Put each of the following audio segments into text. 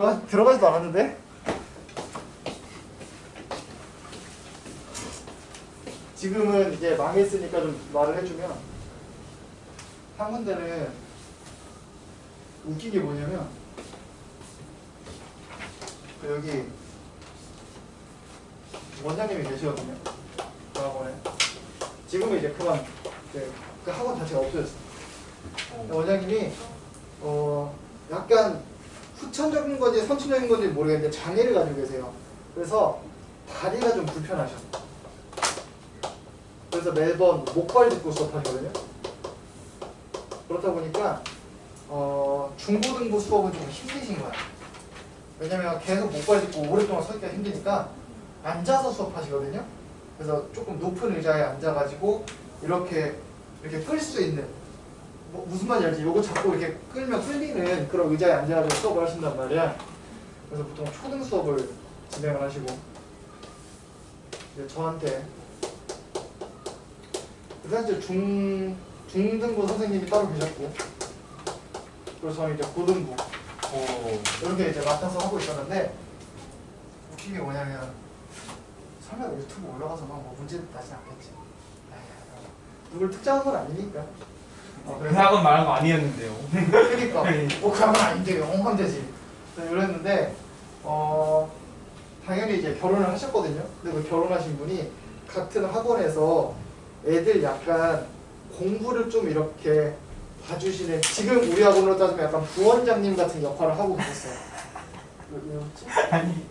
들어가지도 않았는데? 지금은 이제 망했으니까 좀 말을 해주면, 한 군데는 웃긴 게 뭐냐면, 여기 원장님이 계시거든요. 그 학원에. 지금은 이제 그만, 그 학원 자체가 없어졌어요. 원장님이 약간 후천적인 건지 선천적인 건지 모르겠는데 장애를 가지고 계세요. 그래서 다리가 좀 불편하셔. 그래서 매번 목발 짚고 수업하시거든요. 그렇다 보니까 중고등부 수업은 좀 힘드신 거야. 왜냐면 계속 목발 짚고 오랫동안 서 있기가 힘드니까 앉아서 수업하시거든요. 그래서 조금 높은 의자에 앉아가지고 이렇게 끌 수 있는, 무슨 말인지 알지? 요거 잡고 이렇게 끌면 끌리는 그런 의자에 앉아가지고 수업을 하신단 말이야. 그래서 보통 초등 수업을 진행을 하시고, 저한테 그 당시에 중등부 선생님이 따로 계셨고, 그리고 저는 이제 고등부 이렇게 이제 맡아서 하고 있었는데, 웃긴 게 뭐냐면 설마 유튜브 올라가서 막 뭐 문제 나진 않겠지. 누굴 특정한 건 아니니까. 그 학원 말한 거 아니었는데요. 그러니까 그 학원 아닌데요. 하면 되지. 이랬는데 당연히 이제 결혼을 하셨거든요. 근데 그 결혼하신 분이 같은 학원에서 애들 약간 공부를 좀 이렇게 봐주시는, 지금 우리 학원으로 따지면 약간 부원장님 같은 역할을 하고 계셨어요. 왜 웃지? 아니.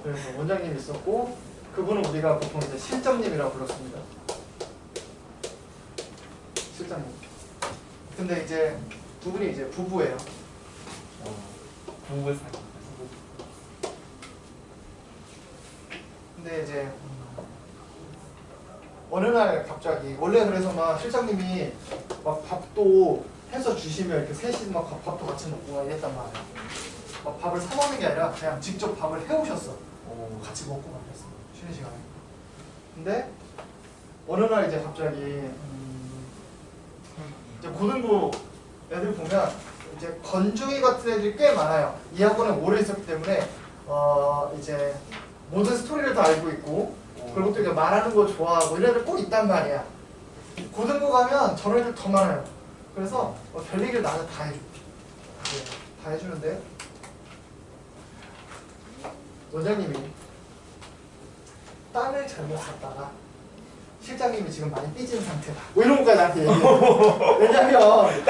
그래서 원장님이 있었고, 그분은 우리가 보통 이제 실장님이라고 불렀습니다. 실장님. 근데 이제 두 분이 이제 부부예요. 부부 사이. 근데 이제 어느 날 갑자기, 원래 그래서 막 실장님이 막 밥도 해서 주시면 이렇게 셋이 막 밥도 같이 먹고 막 이랬단 말이야. 막 밥을 사 먹는 게 아니라 그냥 직접 밥을 해오셨어. 같이 먹고 막 그랬어. 쉬는 시간에. 근데 어느 날 이제 갑자기 이제 고등부 애들 보면 이제 건중이 같은 애들이 꽤 많아요. 이 학원에 오래 있었기 때문에 이제 모든 스토리를 다 알고 있고, 그리고 또 이제 말하는 거 좋아하고 이런 애들 꼭 있단 말이야. 고등부 가면 저런 애들 더 많아요. 그래서 별 얘기를 나한테 다 해줘. 다 해주는데, 원장님이 땅을 잘못 샀다가 실장님이 지금 많이 삐진 상태다, 뭐 이런 것까지 나한테 얘기해요. 왜냐면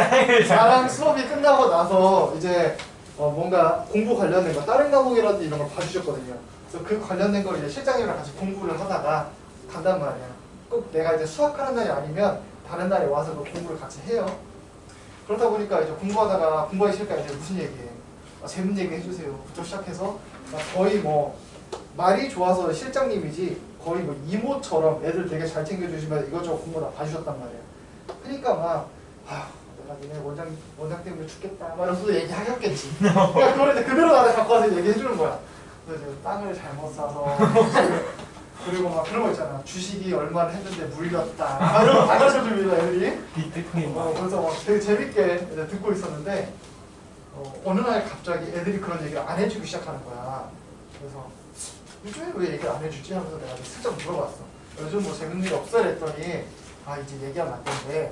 나랑 수업이 끝나고 나서 이제 뭔가 공부 관련된 거, 다른 과목이라든지 이런 걸 봐주셨거든요. 그래서 그 관련된 걸 이제 실장님이랑 같이 공부를 하다가 간단 말이야. 꼭 내가 이제 수학하는 날이 아니면 다른 날에 와서 그 공부를 같이 해요. 그러다 보니까 이제 공부하다가 공부하기 싫으니까 이제 무슨 얘기해? 재밌는 얘기 해주세요. 부터 시작해서 거의 뭐 말이 좋아서 실장님이지 거의 뭐 이모처럼 애들 되게 잘 챙겨주시면 이것저것 공부 다 봐주셨단 말이에요. 그러니까 막 내가 니네 원장 때문에 죽겠다 막 이러면서 얘기하겠지. 그러니까 그걸 이제 그대로 나한테 갖고 와서 얘기해주는 거야. 그래서 이제 땅을 잘못 사서 그리고 막 그런 거 있잖아. 주식이 얼마나 했는데 물렸다 이런 거 다 가르쳐줍니다 애들이. 비트코인 그래서 막 되게 재밌게 이제 듣고 있었는데, 어느 날 갑자기 애들이 그런 얘기를 안 해주기 시작하는 거야. 그래서 요즘에 왜 얘기를 안 해주지 하면서 내가 슬쩍 물어봤어. 요즘 뭐 재밌는 일 없어? 그랬더니 이제 얘기하면 안 되는데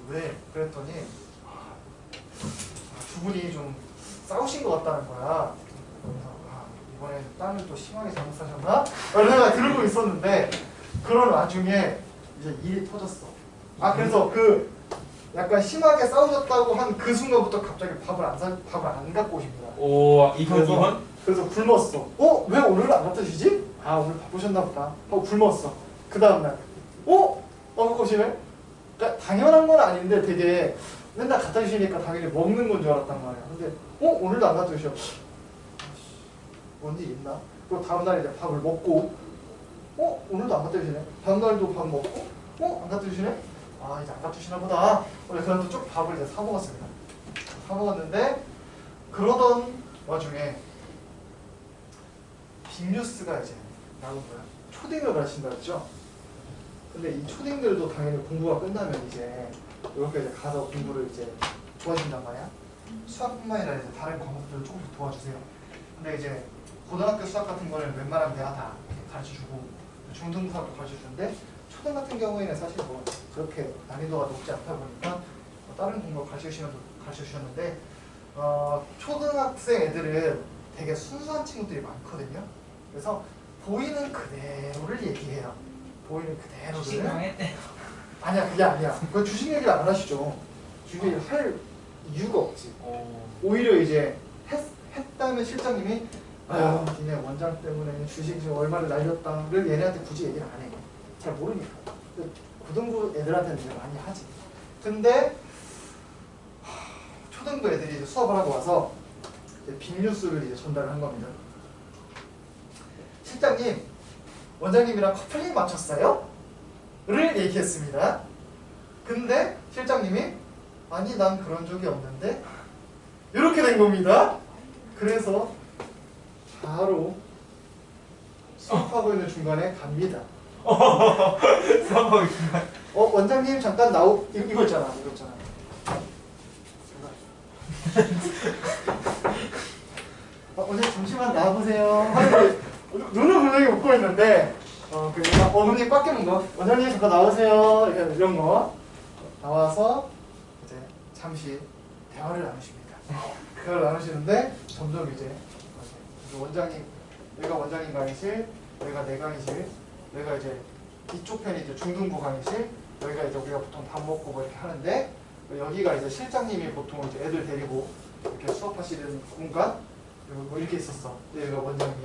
왜? 그랬더니 두 분이 좀 싸우신 것 같다는 거야. 그래서 이번에 땅을 또 심하게 잘못 사셨나? 내가 들고 있었는데, 그런 와중에 이제 일이 터졌어. 그래서 그 약간 심하게 싸우셨다고 한 그 순간부터 갑자기 밥을 안 갖고 오십니다. 그래서 굶었어. 왜 오늘 안 갖다 주지? 오늘 바쁘셨나 보다 하고 굶었어. 그 다음날 갖고 오시네? 그러니까 당연한 건 아닌데 되게 맨날 갖다 주시니까 당연히 먹는 건 줄 알았단 말이야. 근데 오늘도 안 갖다 주셔. 뭔 일 있나? 그리고 다음날 이제 밥을 먹고 오늘도 안 갖다 주시네? 다음날도 밥 먹고 안 갖다 주시네? 이제 안 갖다 주시나 보다. 그래서 또 쭉 밥을 이제 사 먹었습니다. 사 먹었는데, 그러던 와중에 빅뉴스가 이제 나온 거야. 초딩을 가르친다 했죠? 근데 이 초딩들도 당연히 공부가 끝나면 이제 이렇게 이제 가서 공부를 이제 도와준단 말이야. 수학뿐만 아니라 이제 다른 과목들도 조금씩 도와주세요. 근데 이제 고등학교 수학 같은 거는 웬만하면 내가 다 가르쳐주고 중등수학도 가르쳐주는데 초등 같은 경우에는 사실 뭐 그렇게 난이도가 높지 않다 보니까 다른 공부 가르쳐주셨는데 초등학생 애들은 되게 순수한 친구들이 많거든요. 그래서 보이는 그대로를 얘기해요. 보이는 주식 그대로를. 망했대. 아니야 그게 아니야. 그 주식 얘기를 안 하시죠. 주식 얘기를 할 이유가 없지. 오히려 이제 했다면 실장님이 아유 니네 원장 때문에 주식 지금 얼마를 날렸다를 얘네한테 굳이 얘기를 안 해. 잘 모르니까. 고등부 애들한테는 이제 많이 하지. 근데 초등부 애들이 이제 수업을 하고 와서 이제 빅뉴스를 이제 전달을 한 겁니다. 실장님, 원장님이랑 커플링 맞췄어요? 를 얘기했습니다. 근데 실장님이 아니 난 그런 적이 없는데 이렇게 된 겁니다. 그래서 바로 수업하고 있는 중간에 갑니다. 수업하고 있구나. 원장님 잠깐 이거 있잖아. 이거 있잖아. 원장님 잠시만 나와보세요. 하는데 눈을 분명히 웃고 있는데 어머니 꽉 깨는 거. 원장님 잠깐 나오세요. 이런 거 나와서 이제 잠시 대화를 나누십니다. 대화를 나누시는데 점점 이제 원장님, 내가 원장님 강의실, 내가 내 강의실, 내가 이제 이쪽 편이 이제 중등부 강의실, 여기가 이제 우리가 보통 밥 먹고 뭐 이렇게 하는데 여기가 이제 실장님이 보통 이제 애들 데리고 이렇게 수업하시는 공간 뭐 이렇게 있었어. 여기가 원장님.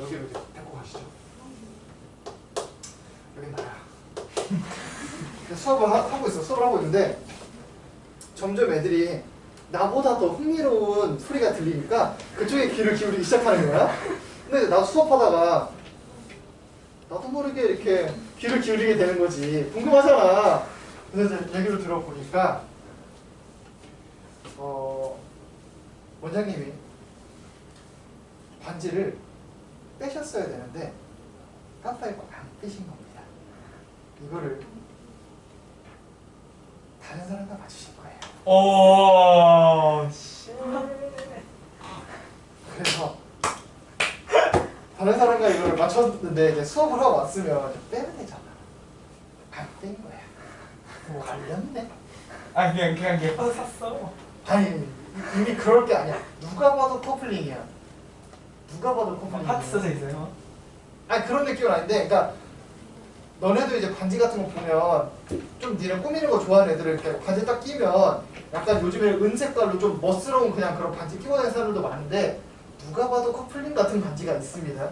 여기로 이제 데리고 가시죠. 여기 나야. 수업을 하고 있어. 수업을 하고 있는데 점점 애들이 나보다 더 흥미로운 소리가 들리니까 그쪽에 귀를 기울이기 시작하는 거야. 근데 나도 수업하다가 나도 모르게 이렇게 귀를 기울이게 되는 거지. 궁금하잖아. 그래서 이제 얘기를 들어보니까 원장님이 반지를 빼셨어야 되는데 깜빡이고 안 빼신 겁니다. 이거를 다른 사람과 맞추실 거예요. 그래서 다른 사람과 이걸 맞췄는데 이제 수업을 하고 왔으면 좀 빼면 되잖아. 안 뺀 거야. 뭐 관련돼? 아 그냥 예뻐서 샀어. 아니 이미 그럴 게 아니야. 누가 봐도 커플링이야. 누가 봐도 커플링이야. 하트 써져 있어요. 아니 그런 느낌은 아닌데, 그러니까 너네도 이제 반지 같은 거 보면 좀 니네 꾸미는 거 좋아하는 애들은 이렇게 반지 딱 끼면 약간 요즘에 은색깔로 좀 멋스러운 그냥 그런 반지 끼고 다니는 사람들도 많은데 누가 봐도 커플링 같은 반지가 있습니다.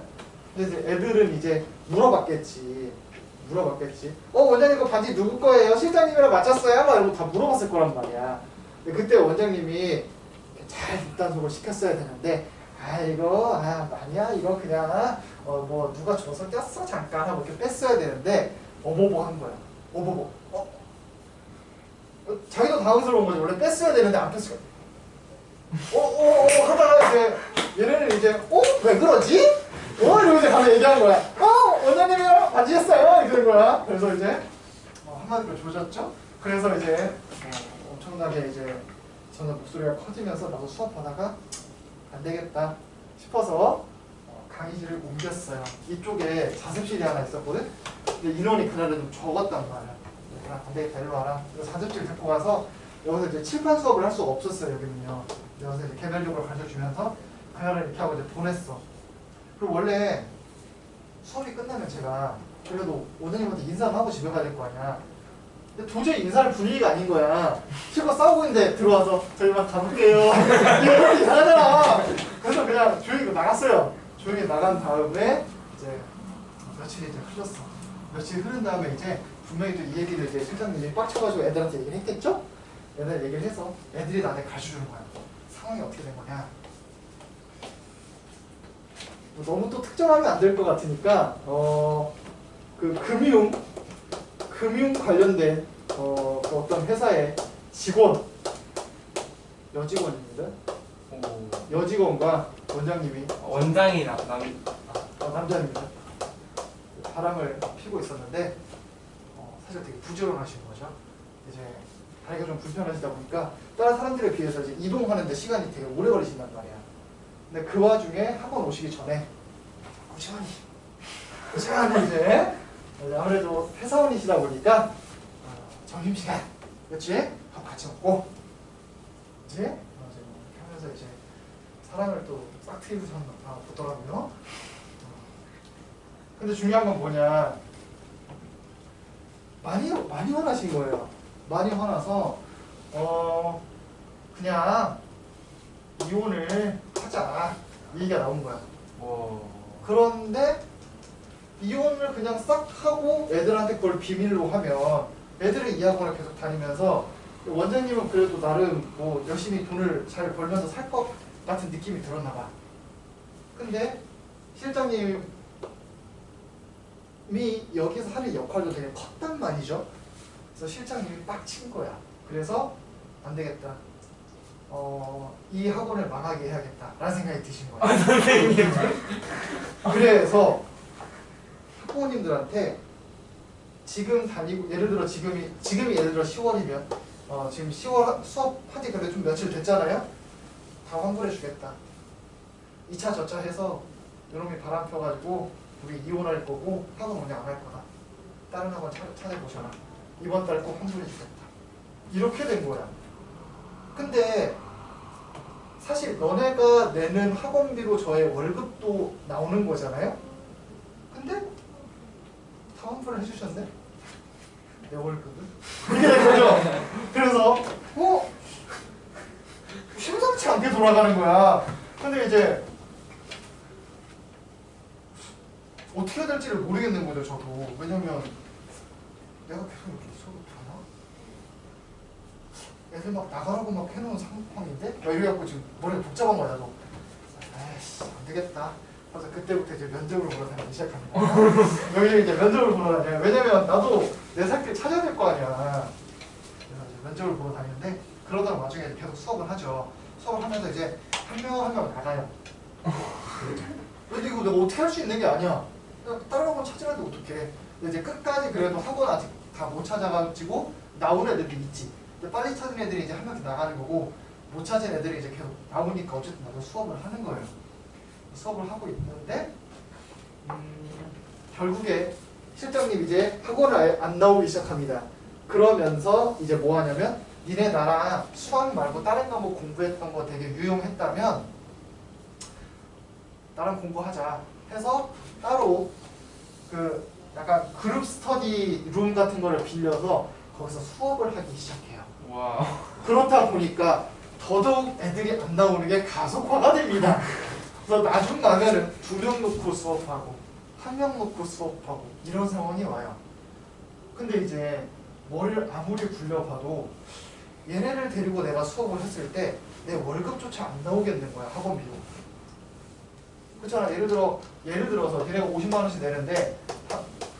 근데 이제 애들은 이제 물어봤겠지. 원장님 그 반지 누구 거예요? 실장님이랑 맞췄어요? 막 이러고 다 물어봤을 거란 말이야. 근데 그때 원장님이 잘 뒷단속을 시켰어야 되는데 아니야 이거 그냥 뭐 누가 줘서 꼈어 잠깐 하고 이렇게 뺐어야 되는데 어버버 한 거야. 어버버. 자기도 당황스러운 거지. 원래 뺐어야 되는데 안 뺐어요. 하다가 이제 얘네는 이제 왜 그러지? 이러고 이제 가서 얘기한 거야. 원장님이랑 반지 했어요 이러는 거야. 그래서 이제 한마디로 조졌죠. 그래서 이제 엄청나게 이제 저는 목소리가 커지면서 나도 수업하다가 안 되겠다 싶어서 강의실을 옮겼어요. 이쪽에 자습실이 하나 있었거든. 근데 인원이 그날은 좀 적었단 말이야. 안 되겠다 일로 와라. 그래서 자습실 데리고 가서 여기서 이제 칠판 수업을 할 수가 없었어요. 여기는요. 여기서 이제 개별적으로 가르쳐주면서 그날은 이렇게 하고 이제 보냈어. 그리고 원래 수업이 끝나면 제가 그래도 원장님한테 인사를 하고 집에 가야 될 거 아니야. 근데 도저히 인사할 분위기가 아닌 거야. 실컷 싸우고 있는데 들어와서 저희만 가볼게요. 이거 이상하잖아. 그래서 그냥 조용히 나갔어요. 조용히 나간 다음에 이제 며칠이 이제 흘렀어. 며칠 흐른 다음에 이제 분명히 또 이 얘기를 이제 실장님이 빡쳐가지고 애들한테 얘기를 했겠죠? 애들 얘기를 해서 애들이 나한테 가르쳐주는 거야. 상황이 어떻게 된 거냐. 너무 또 특정하면 안 될 것 같으니까 그 금융 관련된 그 어떤 회사의 직원, 여직원입니다. 여직원과 원장님이 원장이 남자입니다. 바람을 피고 있었는데 사실 되게 부지런하신 거죠. 이제 다리가 좀 불편하시다 보니까 다른 사람들에 비해서 이제 이동하는데 시간이 되게 오래 걸리신단 말이야. 근데 그 와중에 학원 오시기 전에 꾸준히 이제 아무래도 회사원이시다 보니까 점심시간 그렇지? 밥 같이 먹고 그렇지? 이렇게 하면서 이제 사랑을 또 싹 트이고서 보더라고요. 근데 중요한 건 뭐냐, 많이 화나신 거예요. 많이 화나서 그냥 이혼을 하자 이 얘기가 나온 거야. 그런데 이혼을 그냥 싹 하고 애들한테 그걸 비밀로 하면 애들은 이 학원을 계속 다니면서 원장님은 그래도 나름 뭐 열심히 돈을 잘 벌면서 살 것 같은 느낌이 들었나 봐. 근데 실장님이 여기서 하는 역할도 되게 컸단 말이죠. 그래서 실장님이 빡친 거야. 그래서 안 되겠다. 이 학원을 망하게 해야겠다라는 생각이 드신 거예요. 선생님. 그래서 학부모님들한테 지금 다니고 예를 들어 지금이 예를 들어 10월이면 지금 10월 수업한 지 그래도 좀 며칠 됐잖아요. 다 환불해 주겠다. 2차 저차 해서 요놈이 바람 펴가지고 우리 이혼할 거고 학원 운영 안 할 거다. 다른 학원 찾아보셔라. 이번 달 꼭 환불해 주겠다. 이렇게 된 거야. 근데 사실 너네가 내는 학원비로 저의 월급도 나오는 거잖아요. 근데 다 환불을 해주셨네. 내 월급을 이렇게 된 거죠. 그래서 심상치 않게 돌아가는 거야. 근데 이제 어떻게 해야 될지를 모르겠는 거죠. 저도. 왜냐면 내가 계속 이렇게 있어도 되나? 애들 막 나가라고 막 해놓은 상황인데? 막 이래갖고 지금 머리가 복잡한 거야. 나도. 에이씨 안 되겠다. 그래서 그때부터 이제 면접을 보러 다니기 시작합니다. 여기 이제 면접을 보러 다녀요. 왜냐면 나도 내 살 길 찾아야 될 거 아니야. 그래서 이제 면접을 보러 다니는데 그러다가 나중에 계속 수업을 하죠. 수업을 하면서 이제 한 명 한 명 나가요. 근데 이거 내가 어떻게 할 수 있는 게 아니야. 다른 학원 찾으라는데 어떡해. 이제 끝까지 그래도 학원 아직 다 못 찾아가지고 나온 애들이 있지. 근데 빨리 찾은 애들이 이제 한 명씩 나가는 거고 못 찾은 애들이 이제 계속 나오니까 어쨌든 나도 수업을 하는 거예요. 수업을 하고 있는데 결국에 실장님 이제 학원을 아예 안 나오기 시작합니다. 그러면서 이제 뭐 하냐면 니네 나랑 수학 말고 다른 과목 공부했던 거 되게 유용했다면 나랑 공부하자 해서 따로 그 약간 그룹 스터디 룸 같은 거를 빌려서 거기서 수업을 하기 시작해요. 와. 그렇다 보니까 더더욱 애들이 안 나오는 게 가속화가 됩니다. 그래서 나중 가면은 2명 놓고 수업하고 1명 놓고 수업하고 이런 상황이 와요. 근데 이제 머리를 아무리 굴려봐도 얘네를 데리고 내가 수업을 했을 때 내 월급조차 안 나오겠는 거야. 학원비로. 그렇잖아. 예를 들어서 걔네가 50만 원씩 내는데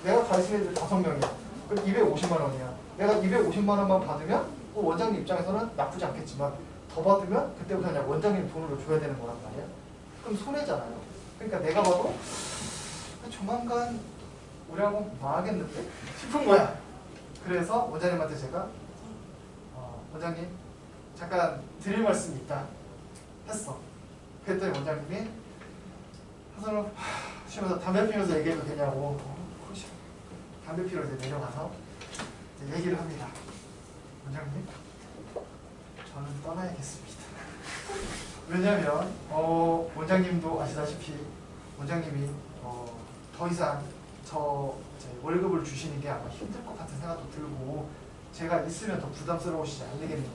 내가 가르치는 애들 5명이야. 그럼 250만 원이야. 내가 250만 원만 받으면 원장님 입장에서는 나쁘지 않겠지만 더 받으면 그때부터 그냥 원장님 돈으로 줘야 되는 거란 말이야. 그럼 손해잖아요. 그러니까 내가 봐도 조만간 우리 학원 망하겠는데 싶은 거야. 그래서 원장님한테 제가 원장님 잠깐 드릴 말씀이 있다 했어. 그랬더니 원장님이 하선을 쉬면서 담배 피면서 얘기해도 되냐고. 담배 피러 이제 내려가서 이제 얘기를 합니다. 원장님 저는 떠나야겠습니다. 왜냐면 원장님도 아시다시피 원장님이 더 이상 제 월급을 주시는 게 아마 힘들 것 같은 생각도 들고 제가 있으면 더 부담스러우시지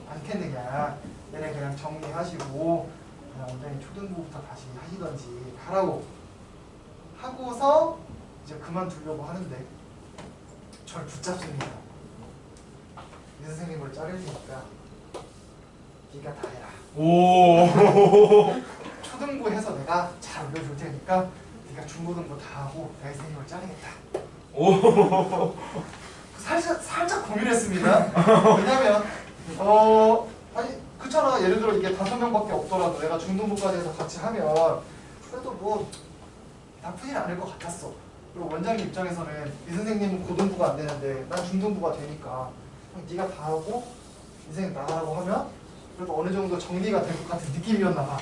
않겠느냐. 얘네 그냥 정리하시고 그냥 원장님 초등부부터 다시 하시던지 하라고 하고서 이제 그만두려고 하는데 저를 붙잡습니다. 이 선생님을 자를 테니까 네가 다 해라. 오. 초등부 해서 내가 잘 올려줄 테니까 네가 중고등부 다 하고 내가 이 선생님을 자르겠다. 오. 살짝 고민했습니다. 왜냐면 아니 그렇잖아. 예를 들어 이게 5명밖에 없더라도 내가 중등부까지 해서 같이 하면 그래도 뭐 나쁘진 않을 것 같았어. 그리고 원장님 입장에서는 이 선생님은 고등부가 안 되는데 난 중등부가 되니까 그럼 네가 다 하고 인생 나가라고 하면 그래도 어느 정도 정리가 될 것 같은 느낌이었나 봐.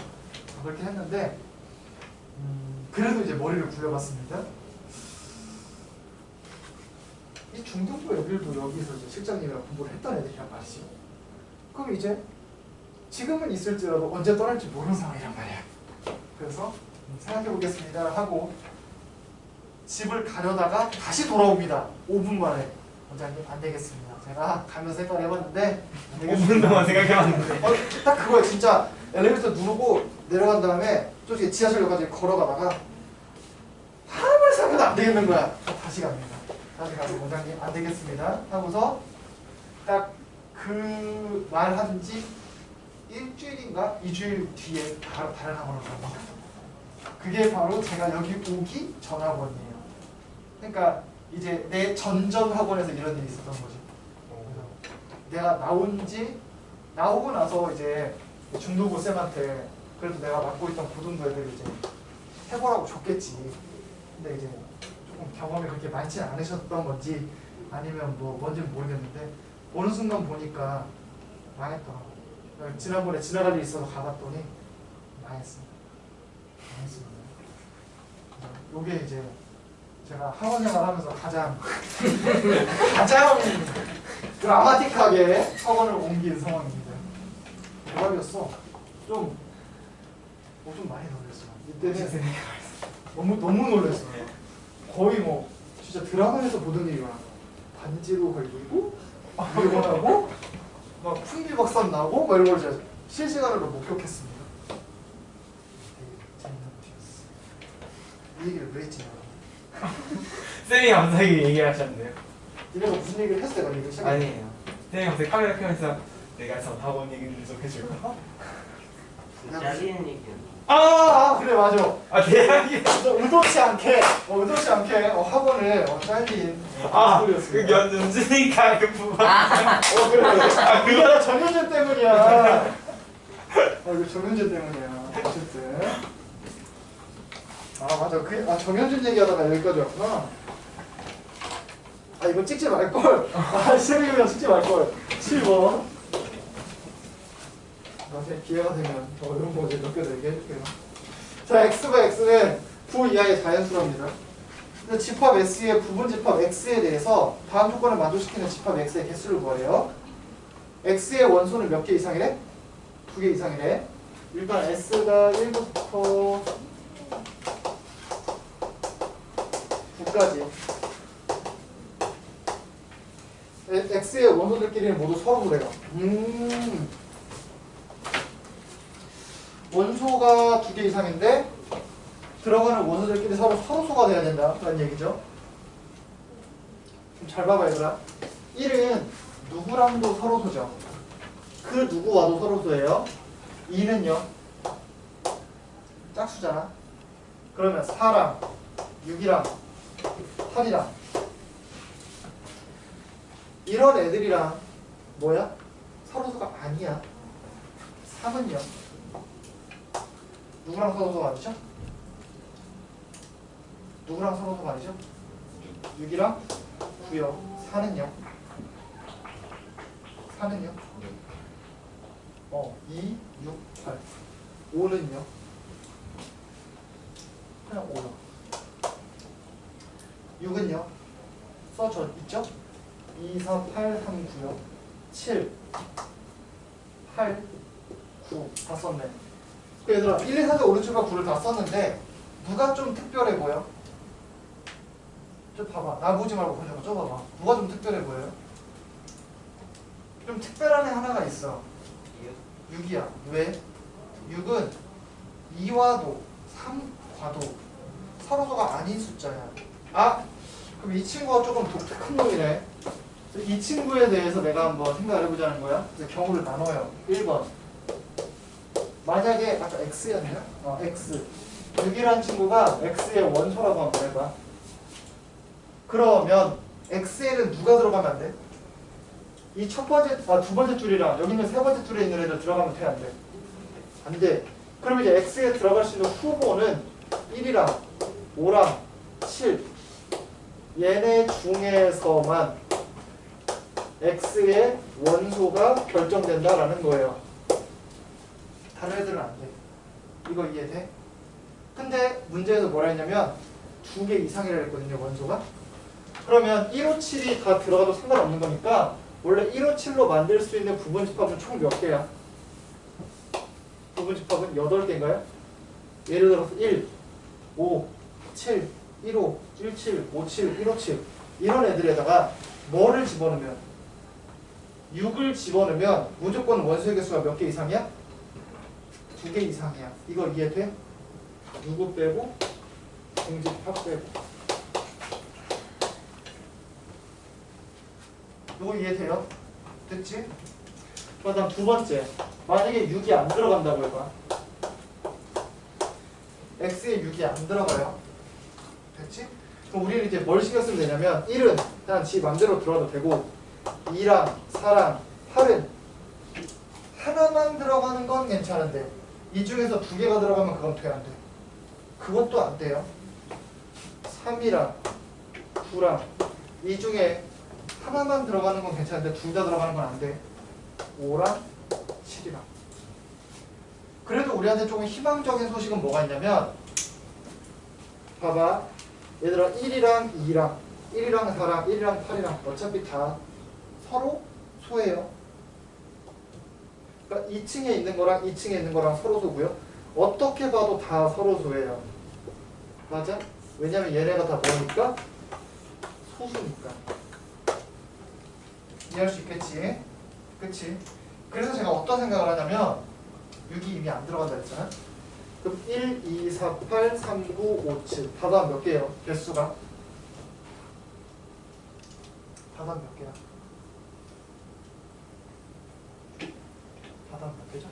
그렇게 했는데 그래도 이제 머리를 굴려봤습니다. 이 중등부 애들도 여기서 이제 실장님이랑 공부를 했던 애들이란 말이지. 그럼 이제 지금은 있을지라도 언제 떠날지 모르는 상황이란 말이야. 그래서 생각해 보겠습니다 하고 집을 가려다가 다시 돌아옵니다. 5분 만에. 원장님 안 되겠습니다. 제가 가면서 생각을 해봤는데 5분 동안 생각해봤는데. 딱 그거야. 진짜 엘리베이터 누르고 내려간 다음에 솔직히 지하철역까지 걸어가다가 아무리 생각해도 안 되겠는 거야. 다시 갑니다. 다시 가서 원장님 안 되겠습니다 하고서 딱 그 말한 지 일주일인가 2주일 뒤에 바로 다른 학원을 갑니다. 그게 바로 제가 여기 오기 전학원이에요. 그러니까 이제 내 전전 학원에서 이런 일이 있었던 거지. 내가 나오고 나서 이제 중도고 쌤한테 그래도 내가 맡고 있던 고등부 애들 이제 해보라고 줬겠지. 근데 이제 조금 경험이 그렇게 많지 않으셨던 건지 아니면 뭐 뭔지는 모르겠는데 어느 순간 보니까 망했더라고. 지난번에 지나갈 일이 있어서 가봤더니 망했습니다. 요게 이제 제가 학원 생활하면서 가장 드라마틱하게 학원을 옮긴 상황입니다. 대박이었어. 좀 많이 놀랐어. 이때는 너무 놀랐어. 거의 뭐 진짜 드라마에서 보던 일이 많아. 반지로 걸리고 일어나고 막 풍비박산 나고 막 이런 걸 실시간으로 목격했습니다. 되게 재밌는 것이었어. 이 얘기를 왜 했지? 쌤이 갑자기 얘기하셨네요. 니네가 무슨 얘기를 했어? 내가 이거 시작해. 아니에요. 쌤이 갑자기 카메라 켜면서 내가 전학원 얘기를 좀 해줄까? 잘리는 얘기는 그래 맞아. 대학이. 의도치 않게 학원을 잘린 그 연준이니까 그 부분. 그래. 그게 다 정현준 때문이야. 이거 정현준 때문이야. 어쨌든. 맞아. 정현준 얘기하다가 여기까지 왔구나. 이거 찍지 말걸. 시험이면 찍지 말걸. 7번. 나중에 기회가 되면 더 어려운 거 몇 개 더 얘기해줄게요. 자, x가 x는 부 이하의 자연수랍니다. 근데 집합 S의 부분 집합 X에 대해서 다음 조건을 만족시키는 집합 X의 개수를 구하래요. X의 원소는 몇 개 이상이래? 2개 이상이래. 일단 S가 1부터 9까지. X의 원소들끼리는 모두 서로래요. 원소가 2개 이상인데 들어가는 원소들끼리 서로소가 돼야 된다 라는 얘기죠. 좀 잘 봐봐 얘들아. 1은 누구랑도 서로소죠. 그 누구와도 서로소예요. 2는요 짝수잖아. 그러면 4랑 6이랑 8이랑 이런 애들이랑 뭐야? 서로소가 아니야. 3은요 누구랑 서로소가 아니죠? 누구랑 서로소가 아니죠? 6이랑 9요. 4는요? 2, 6, 8. 5는요? 그냥 5요. 6은요? 써져 있죠? 2, 4, 8, 3, 9요. 7, 8, 9. 다 썼네. 얘들아 1, 2, 4, 5, 6, 7, 8, 9를 다 썼는데 누가 좀 특별해 보여? 저 봐봐. 나 보지 말고 그냥 쪄봐봐. 누가 좀 특별해 보여요? 좀 특별한 애 하나가 있어. 6이야. 왜? 6은 2와도 3과도 서로소가 아닌 숫자야. 그럼 이 친구가 조금 독특한 놈이네. 이 친구에 대해서 내가 한번 생각을 해보자는 거야. 그래서 경우를 나눠요. 1번. 만약에 아까 x였나? x. 6이라는 친구가 x의 원소라고 한번 해봐. 그러면 x에는 누가 들어가면 안 돼? 이 두 번째 줄이랑 여기 있는 세 번째 줄에 있는 애들 들어가면 돼, 안 돼? 안 돼. 그럼 이제 x에 들어갈 수 있는 후보는 1이랑 5랑 7 얘네 중에서만 x의 원소가 결정된다라는 거예요. 다른 애들은 안 돼. 이거 이해돼? 근데 문제에서 뭐라 했냐면 2개 이상이라 했거든요, 원소가. 그러면 157이 다 들어가도 상관없는 거니까 원래 157로 만들 수 있는 부분 집합은 총 몇 개야? 부분 집합은 8개인가요? 예를 들어서 1, 5, 7, 15, 17, 57, 157 이런 애들에다가 뭐를 집어넣으면 6을 집어넣으면 무조건 원소의 개수가 몇 개 이상이야? 2개 이상이야. 이거 이해돼? 누구 빼고? 공집합 빼고. 이거 이해돼요? 됐지? 그 다음 두 번째. 만약에 6이 안 들어간다고 해봐. x에 6이 안 들어가요. 됐지? 그럼 우리는 이제 뭘 신경 쓰면 되냐면 1은 그냥 지 맘대로 들어가도 되고 2랑 4랑 8은 하나만 들어가는 건 괜찮은데 이 중에서 2개가 들어가면 그건 돼, 안 돼? 그것도 안 돼요. 3이랑 9랑 이 중에 하나만 들어가는 건 괜찮은데 둘 다 들어가는 건 안 돼. 5랑 7이랑. 그래도 우리한테 조금 희망적인 소식은 뭐가 있냐면 봐봐. 얘들아 1이랑 2랑 1이랑 4랑 1이랑 8이랑 어차피 다 서로 소예요. 그러니까 2층에 있는 거랑 2층에 있는 거랑 서로 소고요. 어떻게 봐도 다 서로 소예요. 맞아? 왜냐면 얘네가 다 뭐니까? 소수니까. 이해할 수 있겠지? 그치? 그래서 제가 어떤 생각을 하냐면 6이 이미 안 들어간다 했잖아. 그럼 1, 2, 4, 8, 3, 9, 5, 7 답은 몇 개예요? 개수가? 답은 몇 개야? 답은 몇 개죠?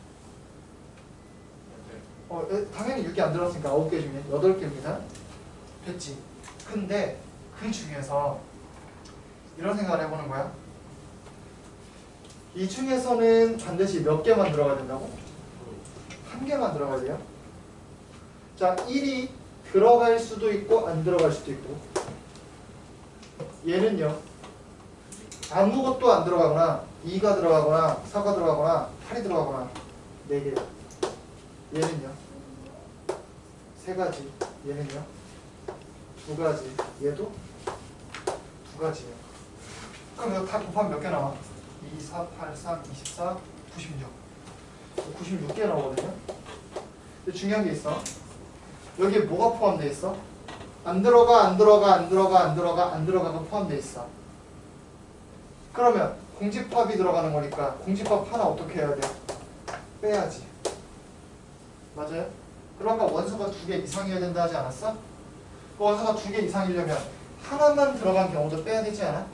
당연히 6이 안 들어갔으니까 9개 중에 8개입니다. 됐지? 근데 그 중에서 이런 생각을 해보는 거야. 이 중에서는 반드시 몇 개만 들어가야 된다고? 한 개만 들어가야 돼요. 자, 1이 들어갈 수도 있고 안 들어갈 수도 있고 얘는요. 아무것도 안 들어가거나 2가 들어가거나 4가 들어가거나 8이 들어가거나 4개야. 얘는요. 3가지. 얘는요. 2가지. 얘도 2가지예요. 그럼 이거 다 곱하면 몇 개 나와? 2, 4, 8, 3, 24, 96. 96개 나오거든요. 근데 중요한 게 있어. 여기에 뭐가 포함되어 있어? 안 들어가, 안 들어가, 안 들어가, 안 들어가, 안 들어가가 포함되어 있어. 그러면 공집합이 들어가는 거니까 공집합 하나 어떻게 해야 돼? 빼야지. 맞아요? 그럼 아까 원소가 2개 이상이어야 된다 하지 않았어? 그 원소가 2개 이상이려면 하나만 들어간 경우도 빼야 되지 않아?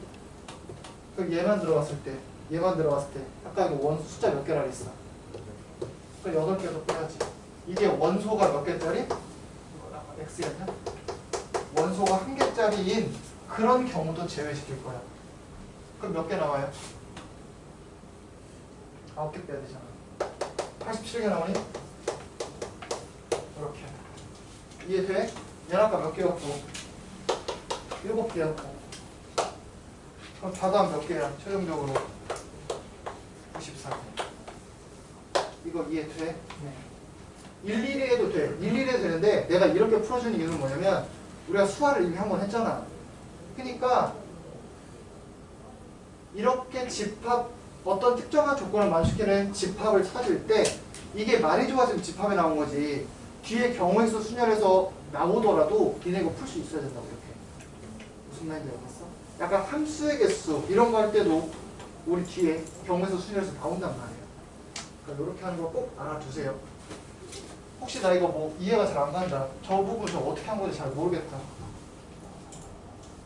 그럼 얘만 들어갔을 때, 얘만 들어갔을 때 아까 이거 원소 숫자 몇 개라 그랬어? 그럼 8개도 빼야지. 이게 원소가 몇 개짜리? x였냐? 원소가 1개짜리인 그런 경우도 제외시킬 거야. 그럼 몇 개 나와요? 9개 빼야 되잖아. 87개 나오니? 이렇게. 이해돼? 얘는 아까 몇 개였고? 7개였고. 그럼 답은 몇 개야? 최종적으로 94개. 이거 이해돼? 네. 일일이 해도 돼. 일일이 해도 되는데 내가 이렇게 풀어주는 이유는 뭐냐면 우리가 수화를 이미 한 번 했잖아. 그러니까 이렇게 집합 어떤 특정한 조건을 만족시키는 집합을 찾을 때 이게 말이 좋아지면 집합에 나온 거지 뒤에 경우의 수 순열에서 나오더라도 니네 이거 풀 수 있어야 된다고. 이렇게 무슨 말인지 알겠어? 약간 함수의 개수 이런 거 할 때도 우리 뒤에 경우의 수 순열에서 나온단 말이에요. 그러니까 이렇게 하는 거 꼭 알아두세요. 혹시 나 이거 뭐 이해가 잘 안 간다. 저 부분 저 어떻게 한 건지 잘 모르겠다.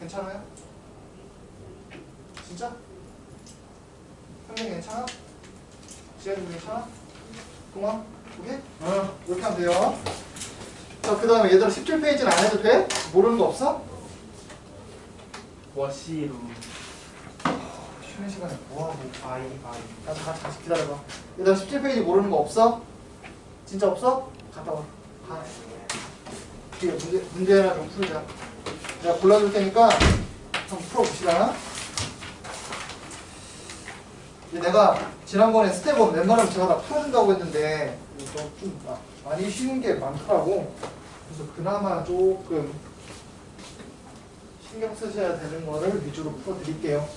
괜찮아요? 진짜? 선생님 괜찮아? 지혜님 괜찮아? 동아? 오케이? 이렇게 하면 돼요. 자, 그 다음에 얘들아 17페이지는 안 해도 돼? 모르는 거 없어? 워시루 쉬는 시간에 뭐하고 바이 같이 기다려봐. 얘들아 17페이지 모르는 거 없어? 진짜 없어? 갔다 와. 가. 뒤에 문제 하나 좀 풀자. 내가 골라줄 테니까 한번 풀어봅시다. 이제 내가 지난번에 스텝 1 웬만하면 제가 다 풀어준다고 했는데 좀 많이 쉬운 게 많더라고. 그래서 그나마 조금 신경 쓰셔야 되는 거를 위주로 풀어드릴게요.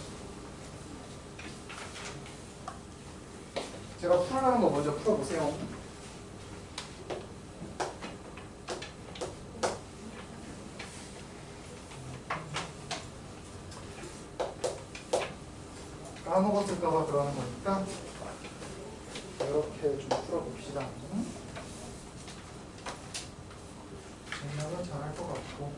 제가 풀어가는 거 먼저 풀어보세요. 까먹었을까봐 그러는 거니까 이렇게 좀 풀어봅시다. 생각은 잘할 것 같고.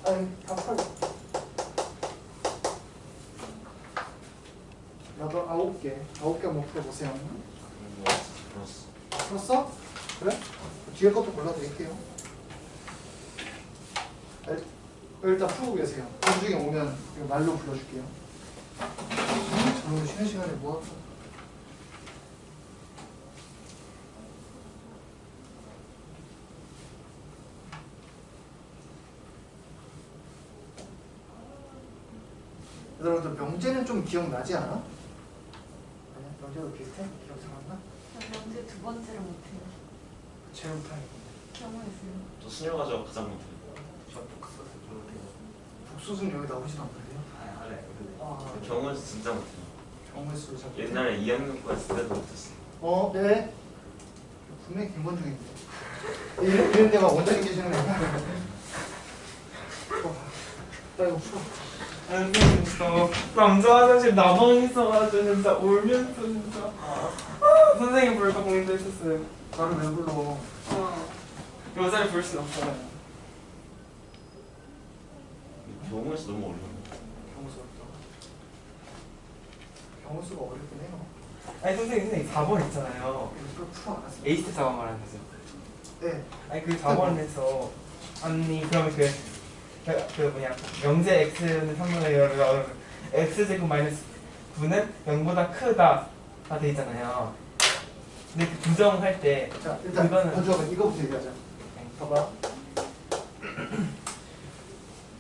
아니, 다 풀고. 9개 한번 풀어보세요. 풀었어? 그래? 뒤에 것도 골라드릴게요. 일단 풀고 계세요. 나중에 오면 이거 말로 불러줄게요. 저는 쉬는 시간에 뭐 할까? 여러분들 명제는 좀 기억나지 않아? 아니야? 명제도 비슷해? 기억 잘 안 나? 명제 두 번째를 못해요. 제일 못하는 경험했어요. 저 수녀 과정 가장 못해요. 복수는 여기 나오지도 않거든요. 아, 알아요. 아, 경우는 진짜 못해요. 경우수 잘 못해. 옛날에 2학년 거 했을 때도 못했어요. 네. 분명히 김건중인데. 이런 데가 원장님 계시는 거야. 나 이거 풀어. 선생님 진짜 남자 화장실 나만 있어가지고 진짜 울면서 진짜 선생님 불러서 공부 했었어요. 나를 왜 불러? 여자를 부를 순 없잖아요. 경우에서 너무 어려워요. 경우수였다. 경우수가 어렵긴 해요. 아니 선생님 4번 있잖아요. 이거 풀어 안 했어. 에이스트 4번 말하는 거죠. 네. 아니 그 4번에서 아니 그러면 그 뭐냐 명제 x는 3분의 x제곱 마이너스 9는 0보다 크다 다 돼 있잖아요. 근데 그 부정할 때 자, 일단 이거는- 먼저 이거부터 얘기하자. 봐봐.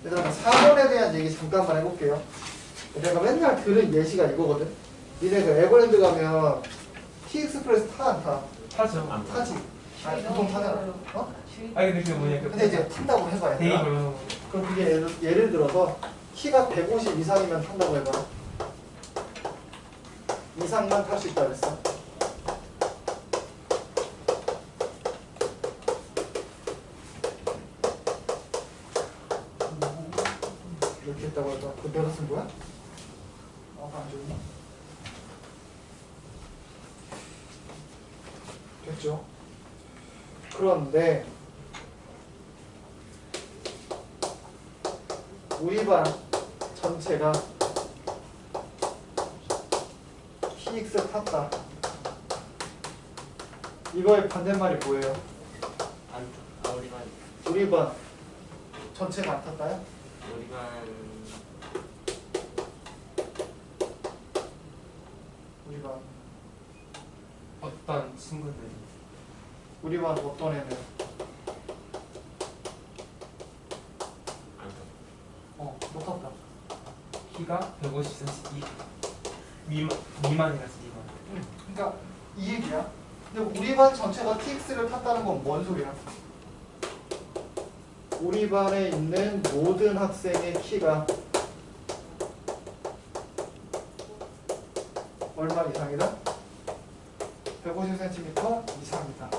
얘들아, 4번에 대한 얘기 잠깐만 해볼게요. 내가 맨날 들은 예시가 이거거든. 니네 그 에버랜드 가면 티익스프레스 타 안 타? 하죠. 안 타요. 타지. 아, 보통 타잖아. 어? 아니 근데 그 뭐냐 그 근데 이제 탄다고 해봐. 데이 얘들아. 걸로 그럼 그게 예를 들어서 키가 150 이상이면 탄다고 해봐. 이상만 탈 수 있다 그랬어. 이렇게 했다고 해봐. 그 내가 쓴 거야? 안 좋나? 됐죠? 그런데 우리 반 전체가 TX 탔다. 이거의 반대말이 뭐예요? 우리 반 전체가 안 탔다요? 우리 반 어떤 친구들이 우리 반 어떤 애들? 못 탔다. 키가 150cm 미만이라서 미만. 그러니까 이 얘기야. 근데 우리 반 전체가 TX를 탔다는 건 뭔 소리야? 우리 반에 있는 모든 학생의 키가 얼마 이상이다? 150cm 이상이다.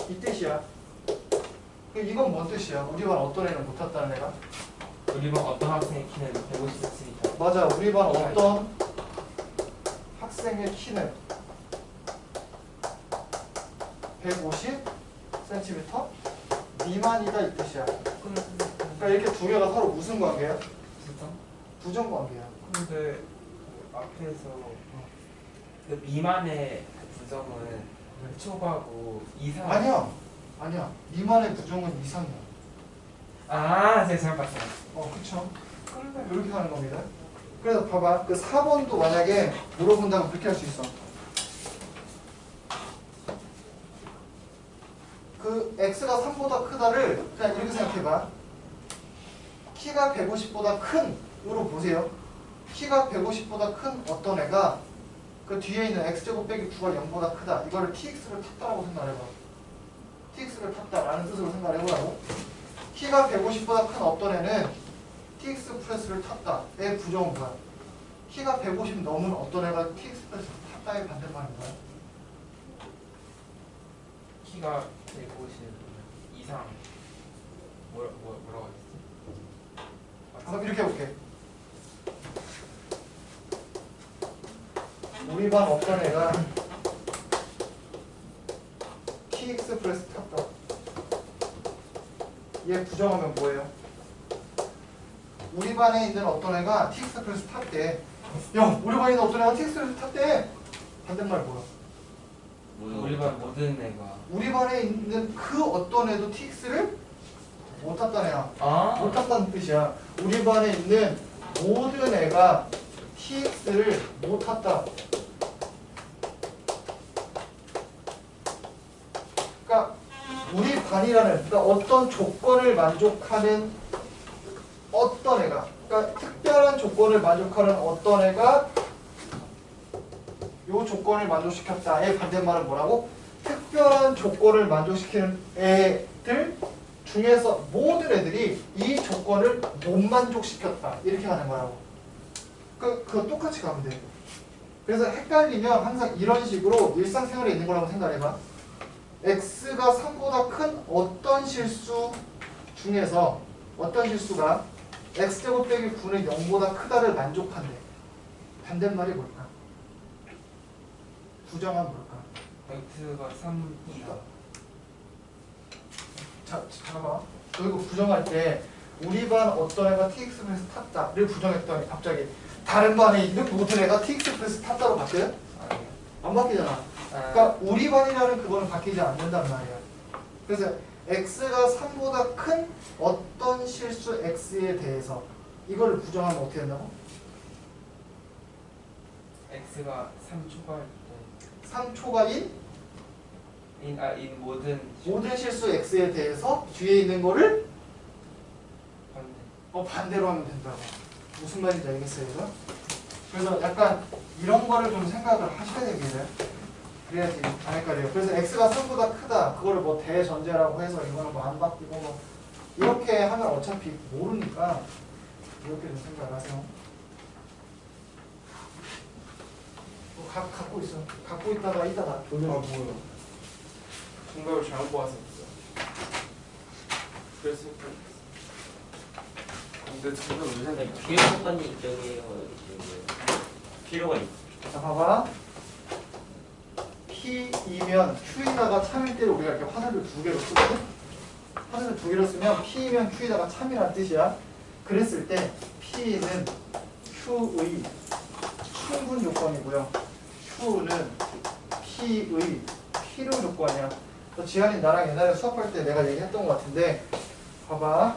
이 뜻이야. 이건 뭔 뜻이야? 우리 반 어떤 애는 못 탔다는 애가? 우리 반 어떤 학생의 키는 150cm. 맞아. 우리 반 어떤 학생의 키는 150cm 미만이다 이 뜻이야. 그러니까 이렇게 두 개가 서로 무슨 관계야? 부정 관계야. 근데 그 앞에서 그 미만의 부정은 초과고 이상 아니야. 미만의 부정은 이상이야. 아, 제가 잘못 봤어요. 그쵸. 이렇게 하는 겁니다. 그래서 봐봐. 그 4번도 만약에 물어본다면 그렇게 할 수 있어. 그 x가 3보다 크다를 그냥 이렇게 생각해봐. 키가 150보다 큰 으로 보세요. 키가 150보다 큰 어떤 애가 그 뒤에 있는 x제곱 빼기 9가 0보다 크다. 이거를 tx를 탔다라고 생각해봐. tx를 탔다라는 뜻으로 생각해보라고. 키가 150보다 큰 어떤 애는 tx 플러스를 탔다. 의 부정은 뭐야? 키가 150 넘은 어떤 애가 tx 플러스를 탔다의 반대말은 뭐야? 키가 150 이상 뭐라고 했지? 그럼 이렇게 해볼게. 우리 반 어떤 애가 tx 플러스 탔다. 얘 부정하면 뭐예요? 우리 반에 있는 어떤 애가 tx 플러스 탔대. 야, 우리 반에 있는 어떤 애가 tx 플러스 탔대. 반대말 뭐야? 우리 반 모든 애가 우리 반에 있는 그 어떤 애도 tx를 못 탔다는 애야. 못 탔다는 뜻이야. 우리 반에 있는 모든 애가 tx를 못 탔다. 그러니까 우리 반이라는 그러니까 어떤 조건을 만족하는 어떤 애가 그러니까 특별한 조건을 만족하는 어떤 애가 요 조건을 만족시켰다의 반대말은 뭐라고? 특별한 조건을 만족시키는 애들 중에서 모든 애들이 이 조건을 못 만족시켰다 이렇게 하는 거라고. 그거 똑같이 가면 돼. 그래서 헷갈리면 항상 이런 식으로 일상생활에 있는 거라고 생각해봐. x가 3보다 큰 어떤 실수 중에서 어떤 실수가 x제곱 빼기 9는 0보다 크다를 만족한대. 반대말이 뭘까? 부정한 뭘까? x가 3 이상. 자, 잠깐만. 그리고 부정할 때 우리 반 어떤 애가 tx 플러스 탔다를 부정했더니 갑자기 다른 반에 있는 모든 애가 tx 플러스 탔다로 바뀌어요? 아니요. 안 바뀌잖아. 그러니까 우리 반이라는 그거는 바뀌지 않는단 말이야. 그래서 x가 3보다 큰 어떤 실수 x에 대해서 이거를 부정하면 어떻게 된다고? x가 3 초과할 때 3초가인 인 모든 실수 x에 대해서 뒤에 있는 거를 반대. 반대로 하면 된다고. 무슨 말인지 알겠어요, 이거? 그래서 약간 이런 거를 좀 생각을 하셔야 되겠네요. 그래야지 안 헷갈려요. 그래서 x가 3보다 크다. 그거를 뭐 대전제라고 해서 이거는 뭐 안 바뀌고 뭐 이렇게 하면 어차피 모르니까 이렇게 좀 생각을 하세요. 갖고 있어. 갖고 있다가 이따가 뭐야? 정답을 잘못 보았어. 그래서 근데 정답 왜 생각해? 기회권이 이쪽이에요. 필요가 있. 자, 봐봐. P이면 Q에다가 참일 때를 우리가 이렇게 화살을 두 개로 쓰거든? 화살을 두 개로 쓰면 P이면 Q에다가 참이라는 뜻이야. 그랬을 때 P는 Q의 충분 조건이고요. Q는 P의 필요 조건이야. 너 지한이 나랑 옛날에 수업할 때 내가 얘기했던 것 같은데 봐봐.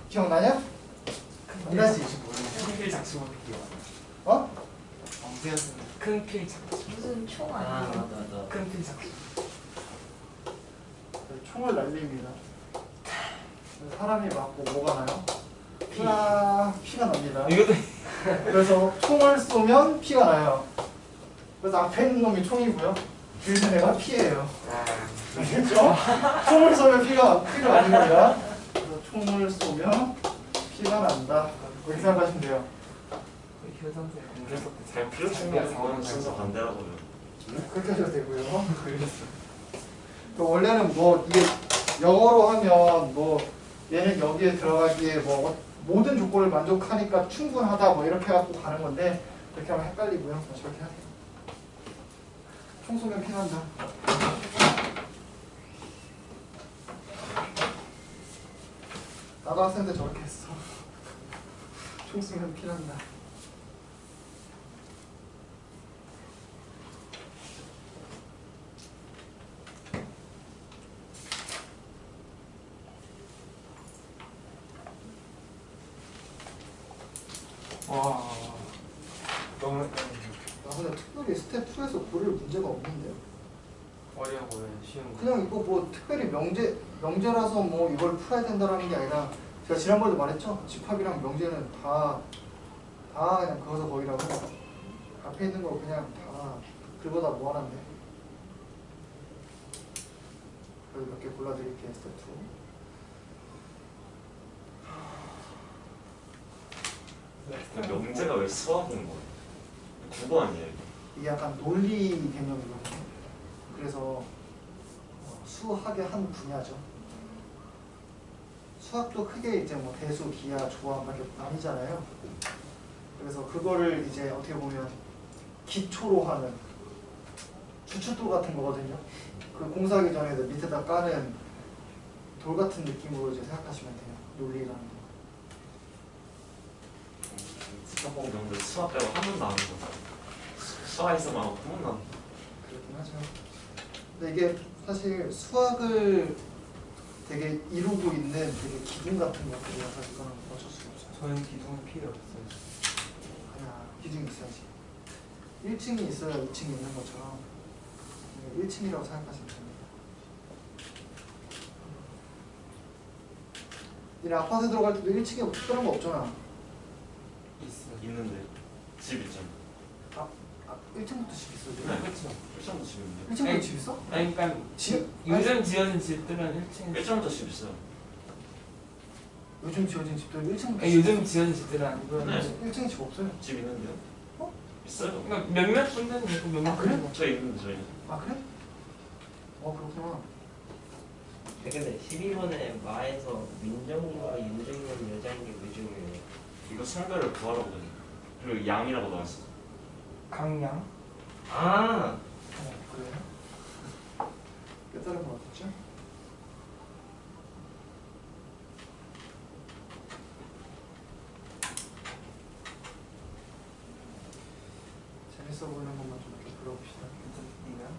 기억나냐? 안 나지? 큰필 작식 어떻게 어? 큰필 작식. 무슨 총 아, 아니에요? 맞아. 큰필 작식. 총을 날립니다. 사람이 맞고 뭐가 나요? 피가 납니다. 이것도 그래서 총을 쏘면 피가 나요. 그래서 앞에 있는 놈이 총이고요. 뒤에 있는 애가 피예요. 알겠죠? 총을 쏘면 피가 나는 겁니다. 그래서 총을 쏘면 피가 난다. 이렇게 생각하시면 돼요. 효 선생 공개석 때잘 필요 충분한 거는 순서 반대라고요. 그렇게 하셔도 되고요. 그 원래는 뭐 이게 영어로 하면 뭐 얘는 여기에 들어가기에 뭐 모든 조건을 만족하니까 충분하다 뭐 이렇게 갖고 가는 건데 그렇게 하면 헷갈리고요. 뭐 저렇게 하세요. 총 쏘면 피 난다. 나도 학생 때 저렇게 했어. 총 쏘면 피 난다. 특별히 스텝 2에서 고를 문제가 없는데요. 어려워요. 쉬운 거. 그냥 이거 뭐 특별히 명제라서 뭐 이걸 풀어야 된다라는 게 아니라 제가 지난번에도 말했죠. 집합이랑 명제는 다 그냥 거기서 거기라고 앞에 있는 거 그냥 다 그보다 뭐 하는데. 그래서 몇 개 골라드릴게요. 스텝 2. 명제가 왜 수학인 거예요? 국어 아니에요? 이게 약간 논리 개념이거든요. 그래서 수학의 한 분야죠. 수학도 크게 이제 뭐 대수, 기하, 조합밖에 아니잖아요. 그래서 그거를 이제 어떻게 보면 기초로 하는 주춧돌 같은 거거든요. 그 공사하기 전에 밑에다 까는 돌 같은 느낌으로 이제 생각하시면 돼요. 논리라는 거. 수학공 명제 수학 빼고 한 번도 안 해서 수학에서만 한 번도 안 해서 그렇긴 하죠. 근데 이게 사실 수학을 되게 이루고 있는 되게 기둥 같은 것들이라서 이거는 어쩔 수가 없어요. 저는 기둥은 필요 없어요. 그냥 기둥이 있어야지. 1층이 있어야 2층이 있는 것처럼 1층이라고 생각하시면 됩니다. 니네 아파트 들어갈 때도 1층에 특별한 거 없잖아. 있어요. 있는데 집 있잖아. 1층부터 집 있어. 네. 그렇죠. 1층도 집 있는데 1층부터 아니, 집 있어? 아니 그러니까 집? 요즘 지어진 집들은 1층에 1층도 집 있어요. 요즘 지어진 집들 1층부터 아니, 요즘 지어진 집들은 아니고 네. 1층에 집 없어요. 집 있는데요? 어? 있어요. 그러니까 몇몇 분들은 있고 몇몇 아, 그래? 분들은 저 있는데 저희는. 아 그래? 그렇구나. 근데 12번에 마에서 민정이와 윤정이는 여자인 게 왜 중요해요? 이거 성별을 구하라고 돼. 그리고 양이라고 나왔어. 강양. 아, 그래요? 깨달은 거 같았죠? 재밌어 보이는 것만 좀 이렇게 들어봅시다. 괜찮습니다.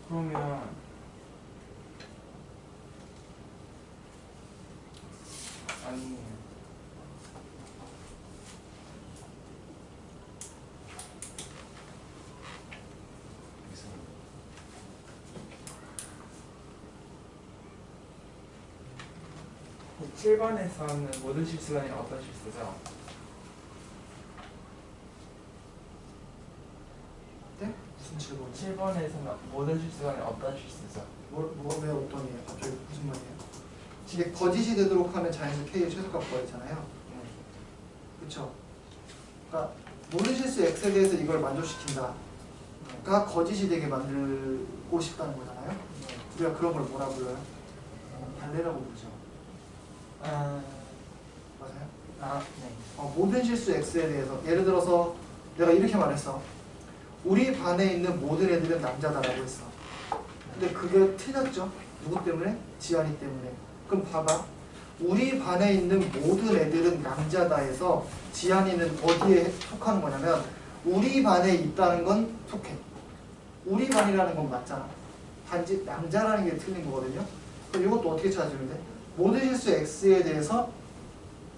그러면 아니에요. 이상해. 7번에서는 모든 실수가 아니라 어떤 실수죠? 네? 무슨 7번? 7번에서는 모든 실수가 아니라 어떤 실수죠? 왜 어떠니에요? 갑자기 무슨 말이에요? 이게 거짓이 되도록 하는 자연수 K의 최소값 구하였잖아요. 네. 그쵸? 그러니까 모든 실수 X에 대해서 이걸 만족시킨다. 가 거짓이 되게 만들고 싶다는 거잖아요. 네. 우리가 그런 걸 뭐라 불러요? 반례라고 부르죠. 아, 맞아요? 네. 모든 실수 X에 대해서 예를 들어서 내가 이렇게 말했어. 우리 반에 있는 모든 애들은 남자다라고 했어. 근데 그게 틀렸죠? 누구 때문에? 지안이 때문에. 그럼 봐봐. 우리 반에 있는 모든 애들은 남자다 해서 지안이는 어디에 속하는 거냐면 우리 반에 있다는 건 속해. 우리 반이라는 건 맞잖아. 단지 남자라는 게 틀린 거거든요. 그럼 이것도 어떻게 찾아주면 돼? 모든 실수 X에 대해서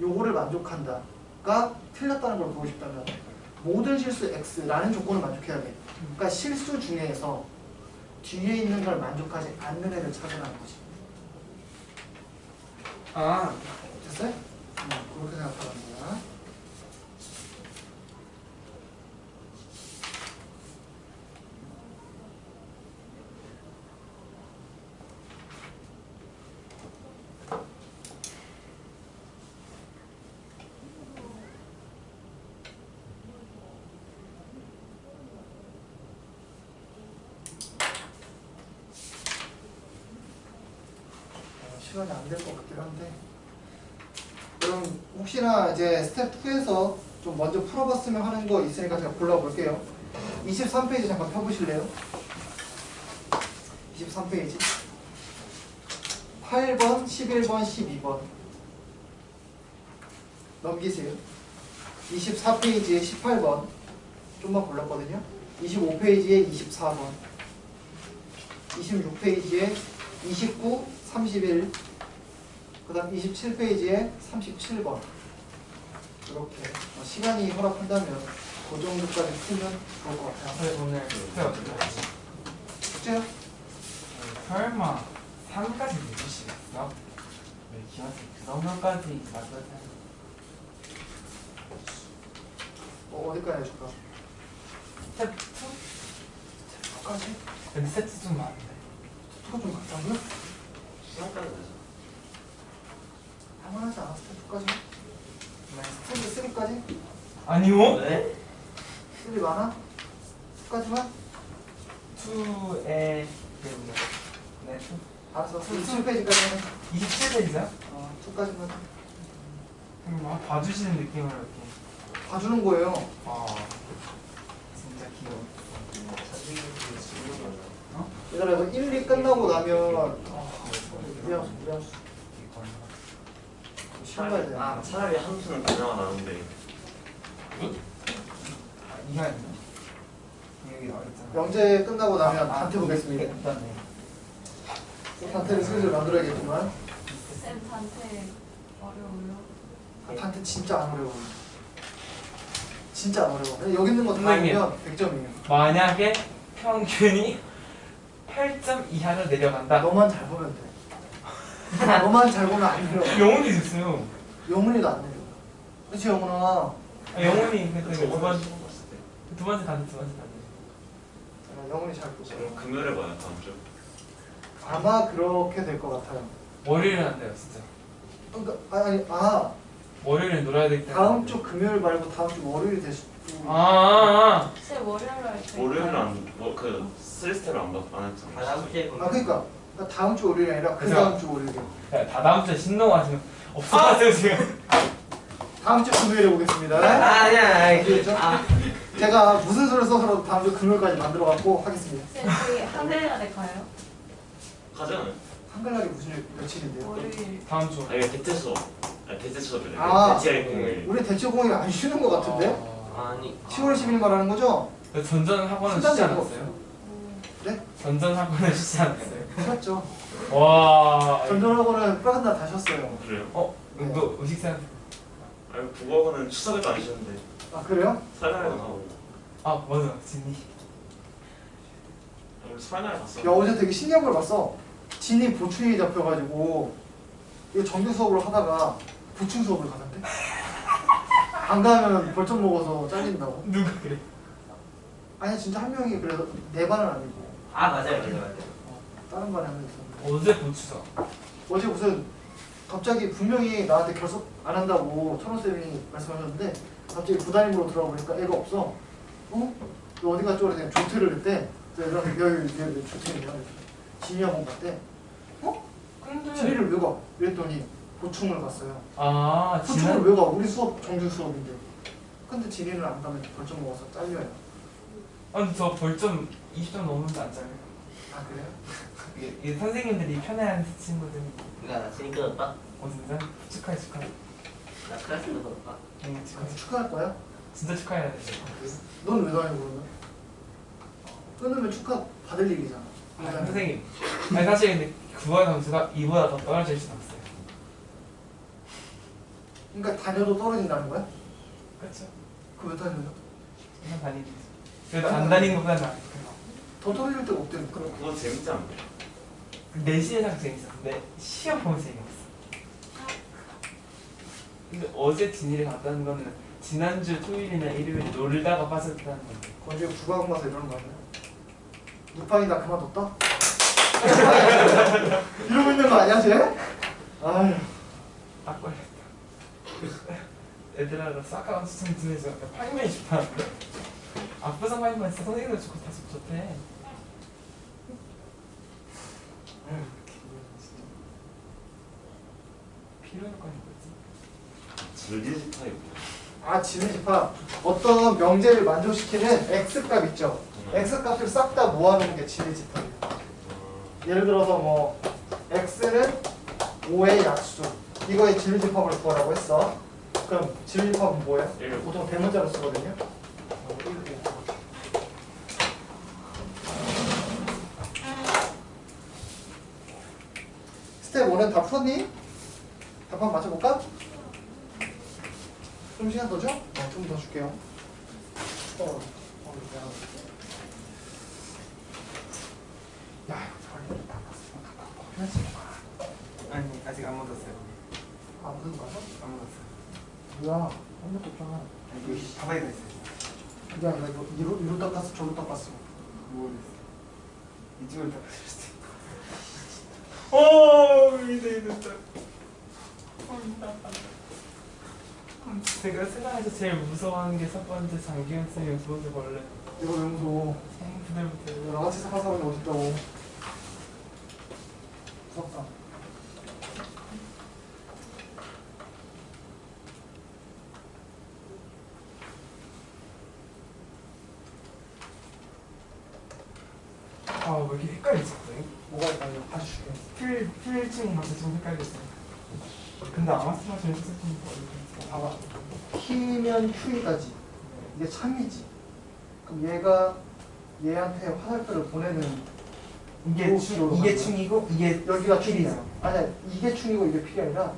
요거를 만족한다가 틀렸다는 걸 보고 싶다면 모든 실수 X라는 조건을 만족해야 돼. 그러니까 실수 중에서 뒤에 있는 걸 만족하지 않는 애를 찾으라는 거지. 아, 됐어요? 그렇게 생각하는 거야. 시간이 안 될 것 같긴 한데 그럼 혹시나 이제 스텝 2에서 좀 먼저 풀어봤으면 하는 거 있으니까 제가 골라볼게요. 23페이지 잠깐 펴보실래요? 23페이지 8번, 11번, 12번 넘기세요. 24페이지에 18번 좀만 골랐거든요. 25페이지에 24번 26페이지에 29, 31 그 다음 27페이지에 37번 이렇게 시간이 허락한다면 그 정도까지 풀면 좋을 것 같아요. 그래서 오늘 숙제 어떻게 하지? 숙제요? 설마 3까지 내주시겠어? 왜 기원쌤 그 정도까지 맞아요? 어디까지 해줄까? 스텝 2? 끝까지? 근데 세트 좀 많은데. 그거 좀 같다고요? 시간까지 되죠. 할만하지 않아? 스텝 2까지? 네. 스텝 3까지? 아니요? 네? 스텝이 많아? 2까지만? 2에 네, 알았어. 27페이지까지 해. 27페이지야? 2까지만. 막 봐주시는 느낌으로 이렇게. 봐주는 거예요. 진짜 귀여워. 선생님이 질문 올라. 얘들아, 이거 1, 2 끝나고 나면 미안수. 시간 가야 돼. 아 차라리 함수는 그나마 나는데 이가 있나? 여기 나와있잖아. 영재 끝나고 나면 단태 보겠습니다. 일단네. 단태를 슬슬 만들어야겠구만. 쌤 단테 어려워요. 단태 진짜 안 어려워. 진짜 안 어려워. 여기 있는 거 다 선생님. 보면 100점이에요. 만약에 평균이 8점 이하로 내려간다. 너만 잘 보면 돼. 너만 잘 보면 안 내려. 영훈이 됐어요. 영훈이도 안 내려. 그치 영훈아? 영훈이 그때 저번에 두 시험 봤을 때 두 번째 단두 번째 단 영훈이 잘 보세요. 그럼 금요일에 봐요 다음 주. 아마 그렇게 될 것 같아요. 월요일은 안 돼요, 진짜. 그러니까 월요일은 놀아야 되기 때문에. 다음 주 금요일 말고 다음 주 월요일이 될 수도. 쌤 월요일 할때 월요일은 안뭐그 쓰리스텝을 안 했잖아. 다음 주에 그러니까 다음 주 월요일이 아니라 그 그죠? 다음 주 월요일. 다 다음 주에 신동하시면 없어가지고 지금. 다음 주 금요일에 보겠습니다. 아니야. 아시겠죠? 제가 무슨 수를 써서 다음 주 금요일까지 만들어 갖고 하겠습니다. 쌤 저희 한글날에 가요? 가잖아요. 한글날이 무슨 며칠인데요? 월요일. 다음 주. 아니 대체 수업. 아니 대체 수업이래. 아. 대체 공일. 우리 대체 공일 안 쉬는 것 같은데? 아니. 10월 10일 말하는 거죠? 전전 학원은 순단 쉬지 얘기가 않았어요? 네? 전전 학원은 쉬지 않았어요. 쉬었죠. 와. 전전학원은 빨간 날 다 쉬었어요. 그래요? 너 의식사. 아니 국어학원은 추석에도 안 쉬는데 아 그래요? 설날에도 가고. 아 맞아, 진이. 우리 설날에 야 갔어. 어제 되게 신기한 걸 봤어. 진이 보충이 잡혀가지고 이거 정규 수업을 하다가 보충 수업을 가는데 안 가면 벌점 먹어서 잘린다고. 누가 그래? 아니 진짜 한 명이 그래서 내 반은 아니고 아 맞아요. 다른 반에 한 명 있었는데 어제 보추사. 어제 무슨 갑자기 분명히 나한테 결석 안 한다고 천호쌤이 말씀하셨는데 갑자기 부담임으로 들어가 보니까 애가 없어. 어? 너 어디 갔죠? 그랬더니 조퇴를 했대. 그래서 여기 조퇴했냐? 진이 학원 갔대. 어? 근데. 진이를 왜 가? 이랬더니 보충을 갔어요. 아 보충을 지난. 왜 가? 우리 수업 정규 수업인데. 근데 진이는 안 가면 벌점 먹어서 잘려요. 아 근데 저 벌점 20점 넘는데 안 잘려. 아 그래요? 이게 선생님들이 편애하는 친구들이. 그러니까 나 지금 끊었다. 진짜? 축하해. 나 클래스 끊었다. 응, 축하해. 축하할 거야? 진짜 축하해야 돼. 넌 왜 다니고 그러면? 끊으면 축하 받을 일이잖아. 아, 선생님. 아니 사실 근데 9월 점수가 이보다 더 떨어질 수는 없어요. 그러니까 다녀도 떨어진다는 거야? 그렇죠. 그왜 다녀요? 그냥 다니는 거죠. 그래도 안 다니는 것보다 나아요. 더 떨어질 데가 없대니까. 그럼 그거 재밌지 않나요? 내신에서 재밌었는데 시험 보면 재미없어. 근데 어제 진이를 갔다는 거는 지난주 토요일이나 일요일 놀다가 빠졌다는 건데. 건주에 국어학원 가서 이러는 거 아니야? 누팡이 나 그만뒀다? 이러고 있는 거 아니야 쟤? 아휴 딱 걸렸다. 애들하고 싹가운 추천 지내서 파이만 싶다. 앞부상 파이만 진짜 선생님들 좋고 다 좋대. 필요 효과는 뭐지? 즐기지 타입. 아 지능집합 어떤 명제를 만족시키는 x값 있죠? x값을 싹 다 모아놓은 게 지능집합이에요. 예를 들어서 뭐 x는 5의 약수 이거의 지능집합을 구하라고 했어. 그럼 지능집합은 뭐예요? 보통 대문자로 쓰거든요. 스텝 5는 다 풀었니? 답 한번 맞춰볼까? 좀 시간 더 줘? 좀 더 줄게요. 미안하다. 야, 이거 해야지. 아니 아직 안 묻었어요. 안 묻은 거야? 안 묻었어요. 뭐야? 아무것도 없잖아. 아니 여기 가방에도 있어요. 그게 아니라 이거 이로 닦았어, 저로 닦았어. 모르겠어요. 이쪽을 닦았을 수도 있고. 오 이제 제가 세상에서 제일 무서워하는 게 첫 번째 장기현 쌤이 무서워서 원래 이거 왜 무서워? 부들부들. 나같이 사는 사람이 어딨다고. 무섭다. 아왜 이렇게 헷갈리지? 뭐가 있다며? 다시 줄게. 필층 맞아 좀 헷갈렸어요. 근데 아마스마 제일 썼던 거 봐봐. P면 Q이다지. 이게 참이지. 그럼 얘가 얘한테 화살표를 보내는 이게 Q로 이게 가는 충이고 이게 여기가 필이죠. Q이죠. 아니야, 이게 Q이고 이게 P가 아니라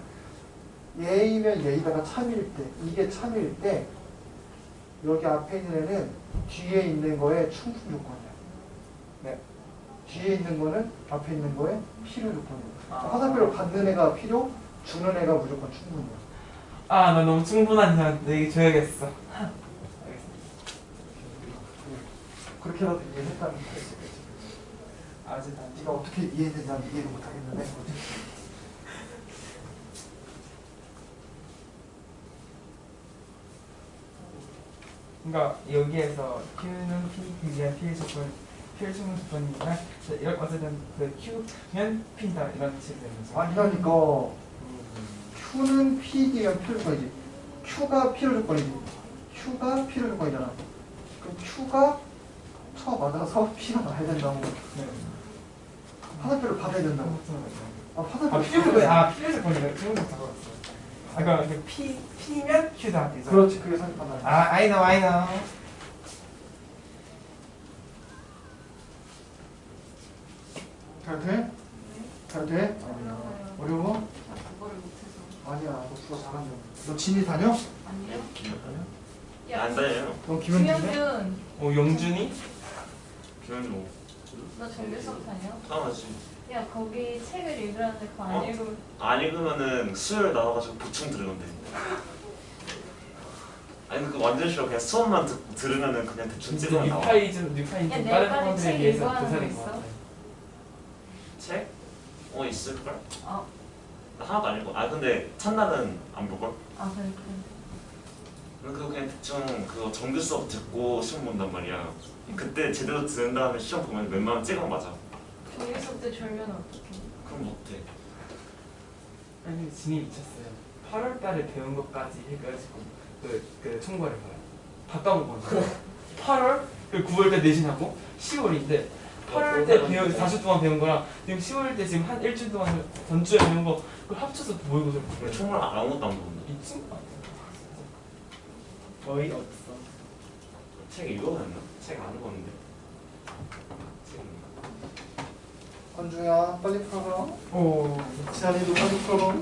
얘이면 얘이다가 참일 때, 이게 참일 때 여기 앞에 있는 애는 뒤에 있는 거에 충분 조건이야. 네. 뒤에 있는 거는 앞에 있는 거에 필요 조건이야. 아. 화살표를 받는 애가 필요, 주는 애가 무조건 충분이야. 아 나 너무 충분한 년 내게 줘야겠어. 알겠습니다. 그렇게라도 이해했다는 거지. 아직 안 네가 어떻게 이해했는지 난 이해를 못하겠는데. 그러니까 여기에서 Q는 P, P가 P의 조건, P의 충분 조건이니까 이런 어쨌든 그 Q면 P다 이런 식이 되는 거죠. 아니라니까. Q는 P 뒤면 필요 조건이지. Q가 필요 조건이지. Q가 필요 조건이잖아. 그럼 Q가 쳐 맞아서 P가 나야 된다고. 네. 화살표를 받아야 된다고. 화살표. 아 필요 조건 필요 조건이네. 필요 조건 잡아봤어요. 아 그러니까 P면 Q다 이죠. 그렇지, 그게 상관없어. 아 I know. 잘 돼? 잘 돼? 어려워요. 어려워? 저 그거를 못해서. 아니야, 너 국어 잘한다. 너 진이 다녀? 아니요? 안 다녀요. 너 김현준이야? 김현준, 용준이? 기현이 뭐 너 정규 수업 다녀? 당하지. 야 거기 책을 읽으라는데 그거 안 어? 읽으면 안 읽으면은 수요일 나와가지고 보충 들으면 돼. 아니 그 완전 싫어. 그냥 수업만 들으면은 그냥 대충 찍으면 나와. 뉴파이즘 야, 내일 다른 빨리 학원들에 책 비해서 읽어야 하는 고사된 거 것 있어? 같아요. 책? 있을걸? 어. 나 하나도 안 읽어. 근데 첫날은 안 볼걸? 아 그래 그거 그냥 대충 그거 정규 수업 듣고 시험 본단 말이야. 그때 제대로 들은 다음에 시험 보면 웬만하면 찍으면 맞아. 정규 수업 때 졸면 어떡해? 그럼 못해. 아니 진이 미쳤어요. 8월 달에 배운 것까지 해가지고 그 총괄을 봐요. 다 까먹었어요. 8월? 그 9월 때 내신하고 10월인데 8월 때 배운 4주 동안 배운 거랑 지금 10월 때 지금 한 일주일 동안 전주에 배운 거 그걸 합쳐서 모의고사 근데 정말 아무것도 안 보는데. 미친 거 같아. 거의 없어. 책 읽어야 했나? 책 안 읽었는데. 책 건중야, 빨리 풀어봐. 오. 지한이도 빨리 풀어봐.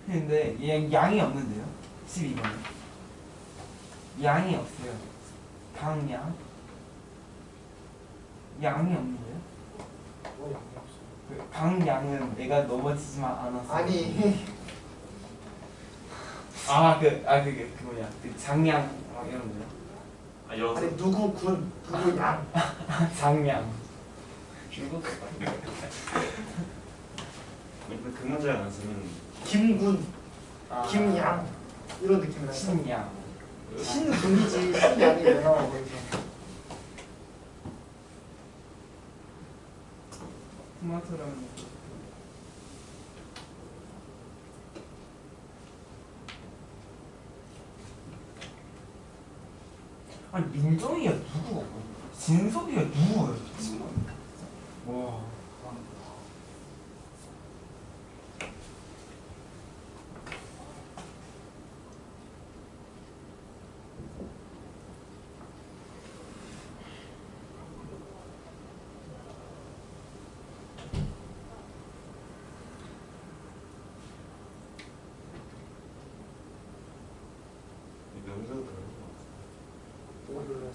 근데 얘 양이 없는데요? 12번에 양이 없어요. 강양 양이 없는데요? 그 강양은 내가 넘어지지만 않았어. 아니, 그게 그 뭐냐 그 장양 막 이런 거요. 여섯. 아니 누구 군, 누구 양. 장양. 근데 그 문제가 안 쓰면 김군, 김양 이런 느낌이라. 신양. 신군이지, 신양이 왜 나와 거기서. 토마토라는 아니 민정이야 누구? 진섭이야 누구야? 미친 거 아니야? 와.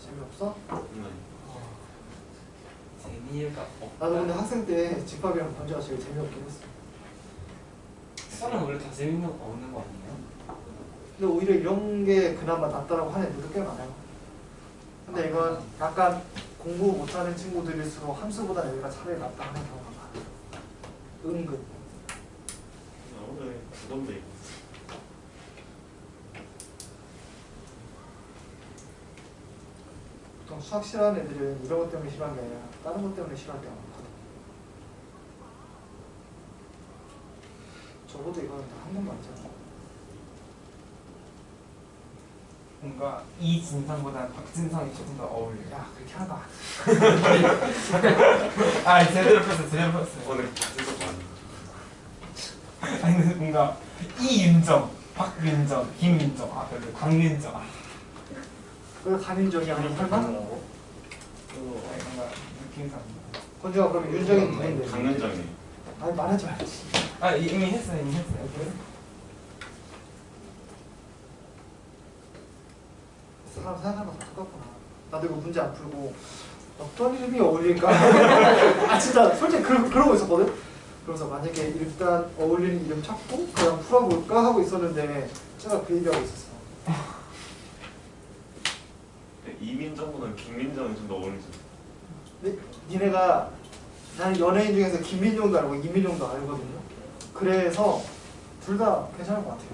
재미없어? 재미가 없다. 나도 근데 학생 때 집합이랑 번제가 제일 재미없긴 했어. 수학은 원래 다 재미는 없는 거 아니에요? 근데 오히려 이런 게 그나마 낫다라고 하는 애들도 꽤 많아요. 근데 이건 약간 공부 못하는 친구들일수록 함수보다 여기가 차라리 낫다 하는 경우가 많아요. 은근. 오늘 그건데 보통 수학 싫어하는 애들은 이런 것 때문에 싫어하는 게 아니라 다른 것 때문에 싫어할 때가 많거든. 적어도 이거는 한 번만 있잖아. 뭔가 이진상보다는 박진상이 조금 더 어울려요. 야, 그렇게 하는 거 아니야. 아 제대로 폈어요. 제대로 폈어요. 오늘 박진석 많아. 아니 근데 뭔가 이윤정, 박윤정, 김윤정, 아 별로 강윤정. 아 왜 강윤정이 아니야? 설마? 아니 뭔가 느낌상. 건주가 그러면 윤정이 누군데? 강연장이 아니 말하지 말지. 아 이미 했어요. 사람 생각하는 거 다 똑같구나. 나도 이거 문제 안 풀고 어떤 이름이 어울릴까? 아 진짜 솔직히 그러고 있었거든? 그래서 만약에 일단 어울리는 이름 찾고 그냥 풀어볼까 하고 있었는데 제가 그 얘기하고 있었어. 이민정보다는 김민정이 좀 더 어울리죠. 근데 니네가 나는 연예인 중에서 김민정도 알고 이민정도 알거든요. 그래서 둘 다 괜찮을 것 같아요.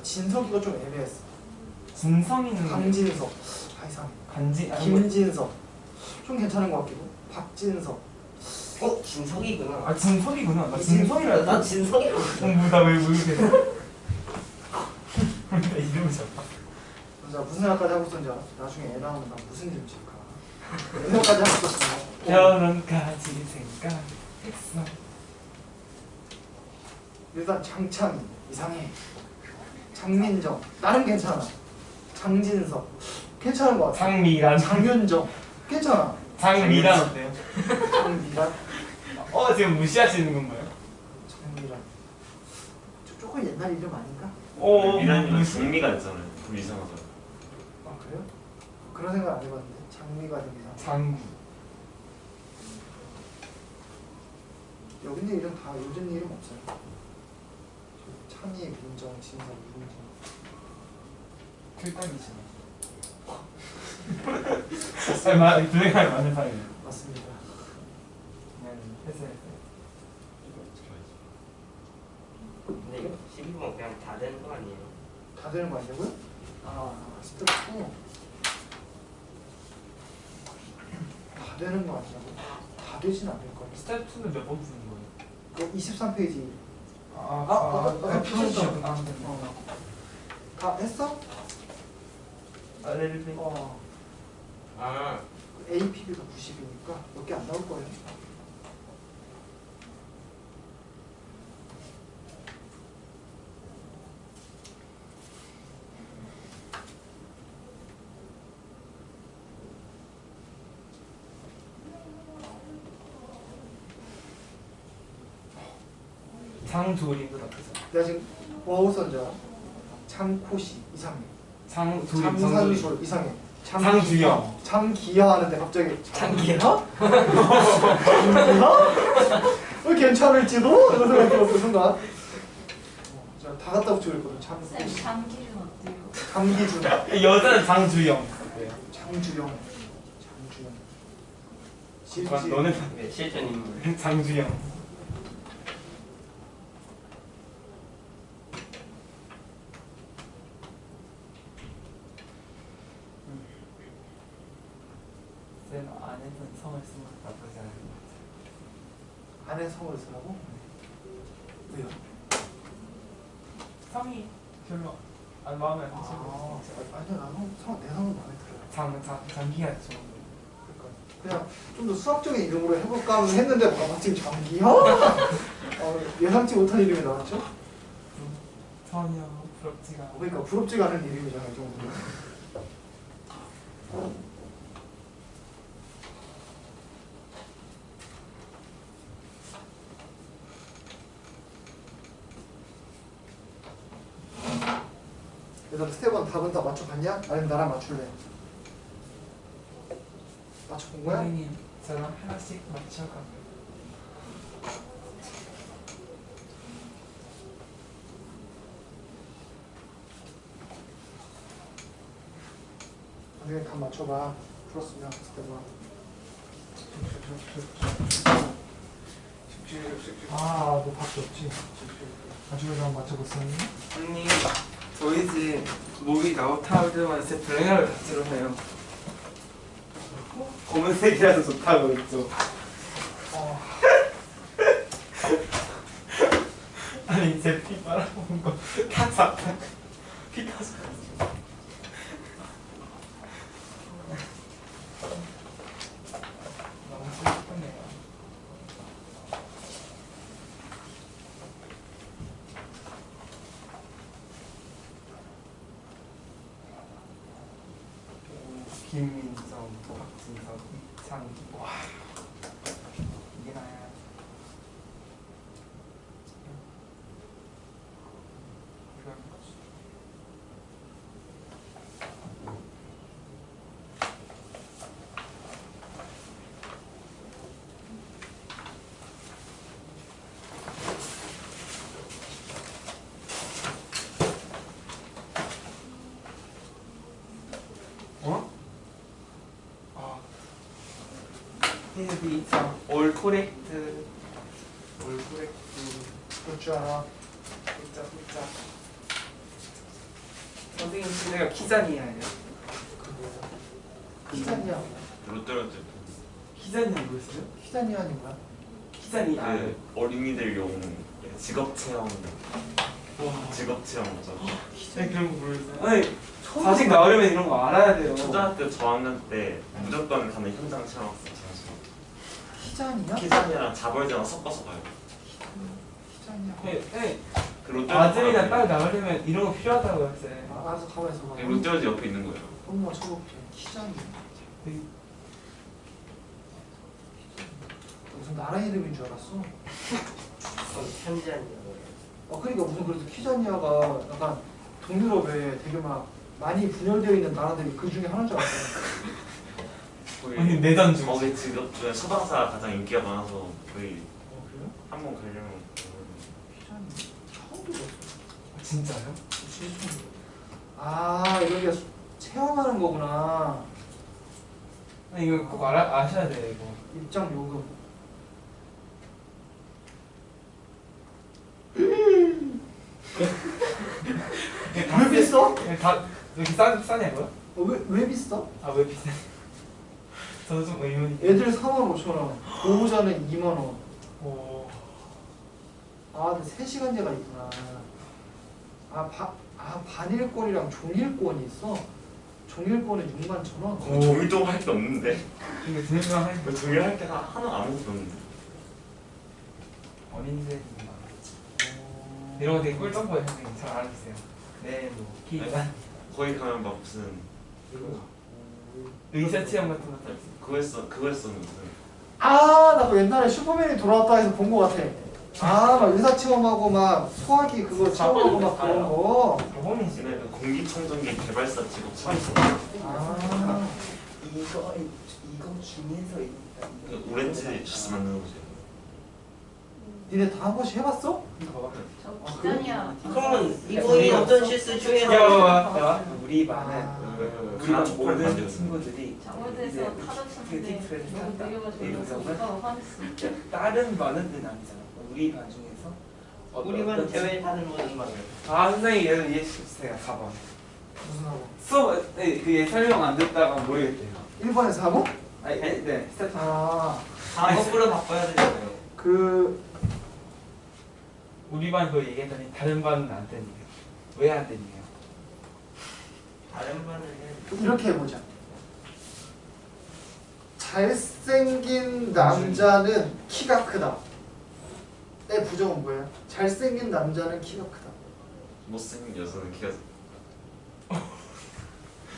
진석이가 좀 애매했어. 진성이는 강진석, 아 이상해. 간지 아니 뭐- 김진석 좀 괜찮은 것 같기도. 박진석. 진석이구나. 아 진석이구나. 나 진성이라 난 진석이라고. 나왜 이렇게 나 이름을 잡아. 자 무슨 생각까지 하고 있었는지 알아? 나중에 애 나오면 나 무슨 이름 지을까? 이런 생각까지 하고 있었어. 결혼까지 생각했어. 일단 장창희 이상해. 장민정 나름 괜찮아. 장진석 괜찮은 것 같아. 장미란 장윤정 괜찮아. 장미란 어때요? 장미란 지금 무시하시는 건가요? 장미란 조금 옛날 이름 아닌가? 미란이랑 무시. 장미가 있잖아요. 좀 이상하죠. 아 그래요? 그런 생각 안 해봤는데 장미가 됩니다. 장구. 여기 있는 이름 다 요즘 이름 없어요. 찬이, 민정, 진석, 이민정. 필당이시네. 아니 블랙아이 맞는 사이예요. 맞습니다. 그냥 했어요. 근데 이거 12번 그냥 다 되는 거 아니에요? 다 되는 거 아니냐고요? 스텝 2. 다 되는 거 아니냐고? 다 되진 않을 거예요. 스텝 2는 몇 번 푸는 거예요? 그 23페이지 표시죠. 다 했어? 네. 아, APB가 90이니까 몇 개 안 나올 거예요. 장조림도 나쁘죠. 내가 지금 뭐하고 있었는지 알아? 장코시 이상해. 장조림. 장산술 이상해. 장주영. 장기하 하는데 갑자기 장기하? 장기하? 왜 괜찮을지도? 이런 생각이 들었어 순간. 제가 다 갖다 붙이고 있거든. 쌤 장코시. 장기는 어때요? 장기준. 여자는 장주영. 장주영. 잠깐 너는 네, 실존 인물. 장주영. 쌤 안에는 성을 쓰면 나쁘지 않은 것 같아요. 안에 성을 쓰라고? 왜요? 성이 별로 마음에 안 드시고 아니요 나는 내 성은 마음에 들어요. 장기가 좀 그냥 좀 더 수학적인 이름으로 해볼까 하면 했는데 마침 장기하? 예상치 못한 이름이 나왔죠? 전혀 부럽지가 않아. 그러니까 부럽지가 않은 이름이잖아요 이 정도면. 얘들아 스텝 1 답은 다 맞춰봤냐? 아니면 나랑 맞출래? 맞춰본 거야? 선생님 저랑 하나씩 맞춰가고. 선생님 답 맞춰봐. 풀었으면 스텝 1. 아, 너 밖에 없지? 나중에 한번 맞춰봤었니? 언니 저희 집 목이 나웃할 때마다 제 블랙을 같이로 해요. 검은색이라서 좋다고 했죠. 어, 아니 제 피 빨아먹은 거다 샀다. 피 타서. 너무 슬프네요. 김민정, 박진석, 이창. 와 이게 나야. 어? 아, 헤비 이창, 올 코렉트, 올 코렉트. 그럴 줄 알아. 훌쩍 훌쩍. 선생님 실내가 키자니아예요? 키자니아. 롯데롯데 키자니아 뭐였어요? 키자니아니 뭐야? 키자니아. 그 어린이들용 직업 체험 와. 직업 체험자. 네, 그런 거 모르겠어요. 아니 자식 나오려면 이런 거 알아야 돼요. 초등학교 저학년 때 무조건 가는 현장 체험 왔어요. 키자니아? 키자니아랑 자벌제랑 섞어서 가요. 키자니아. 네, 네. 그 롯데롯데 아들이나 딸 나오려면 이런 거 필요하다고 했어요. 아, 알았어, 가만히 있어봐. 롯데롯데 옆에 있는 거예요. 한번 맞춰볼게. 키자니아. 네. 무슨 나라 이름인 줄 알았어? 현지한이요. 그러니까 무슨 그래도 키자니아가 약간 동유럽에 되게 막 많이 분열되어 있는 나라들이 그 중에 하나인 줄 알았어. 아니 내단 중. 거기 직업 중에 소방사가 가장 인기가 많아서 거의 그래요? 한 번 가려면 키자니아. 처음 들었어. 진짜요? 아, 이런 게 체험하는 거구나. 아니 이거 꼭 아셔야 돼요 이거. 입장 요금. 왜 비싸? 다 여기 싸냐고요? 왜 비싸? 아 왜 비싸? 저도 좀 의문이. 애들 45,000원, 보호자는 2만원. 오. 아, 근데 3시간제가 있구나. 반일권이랑 종일권이 있어. 종일권은 61,000원. 거기 종이도 할 게 없는데. 이거 들으면 할 그 종이 할게 하나 아무것도 없는데. 어린이들입니다. 이런 거 되게 꿀쩍 보여요 선생님. 잘 알아주세요. 네, 뭐 키가 거기 가면 막 무슨 의사 체험 같은 것도 할 수 있어요. 그거 했었는데 나 그 옛날에 슈퍼맨이 돌아왔다 해서 본 거 같아. 막 의사 체험하고 막 소화기 그거 체험하고 막 그런 거. 저번이지. 그 공기청정기 개발사 직업 체험. 아, 이거 중에서 그 오렌지 주스 만드는 거죠. 니네 다 한 번씩 해봤어? 저 기자니아. 그러면 이거이 어떤 실수 중에서 야, 우리 반은 아. 우리 반 뭘 모든 만들었어요? 친구들이 잘못해서 타졌었는데 너무 느려가지고 오빠가 화냈어. 다른 반은 아니잖아. 우리 반 중에서 우리 반 대회 다른 모든 반을 선생님 얘는 이해해주세요. 4번 무슨 하고? 수업 그 설명 안 듣다가 모르겠대요. 1번에서 하고? 아니 네 스타트. 거꾸로 바꿔야 되잖아요. 우리 반 그거 얘기했더니 다른 반은 안 된대요. 왜 안 된대요? 다른 반을 해. 이렇게 해보자. 잘생긴 남자는 키가 크다. 내 부정은 뭐야? 잘생긴 남자는 키가 크다. 못생긴 여자는 키가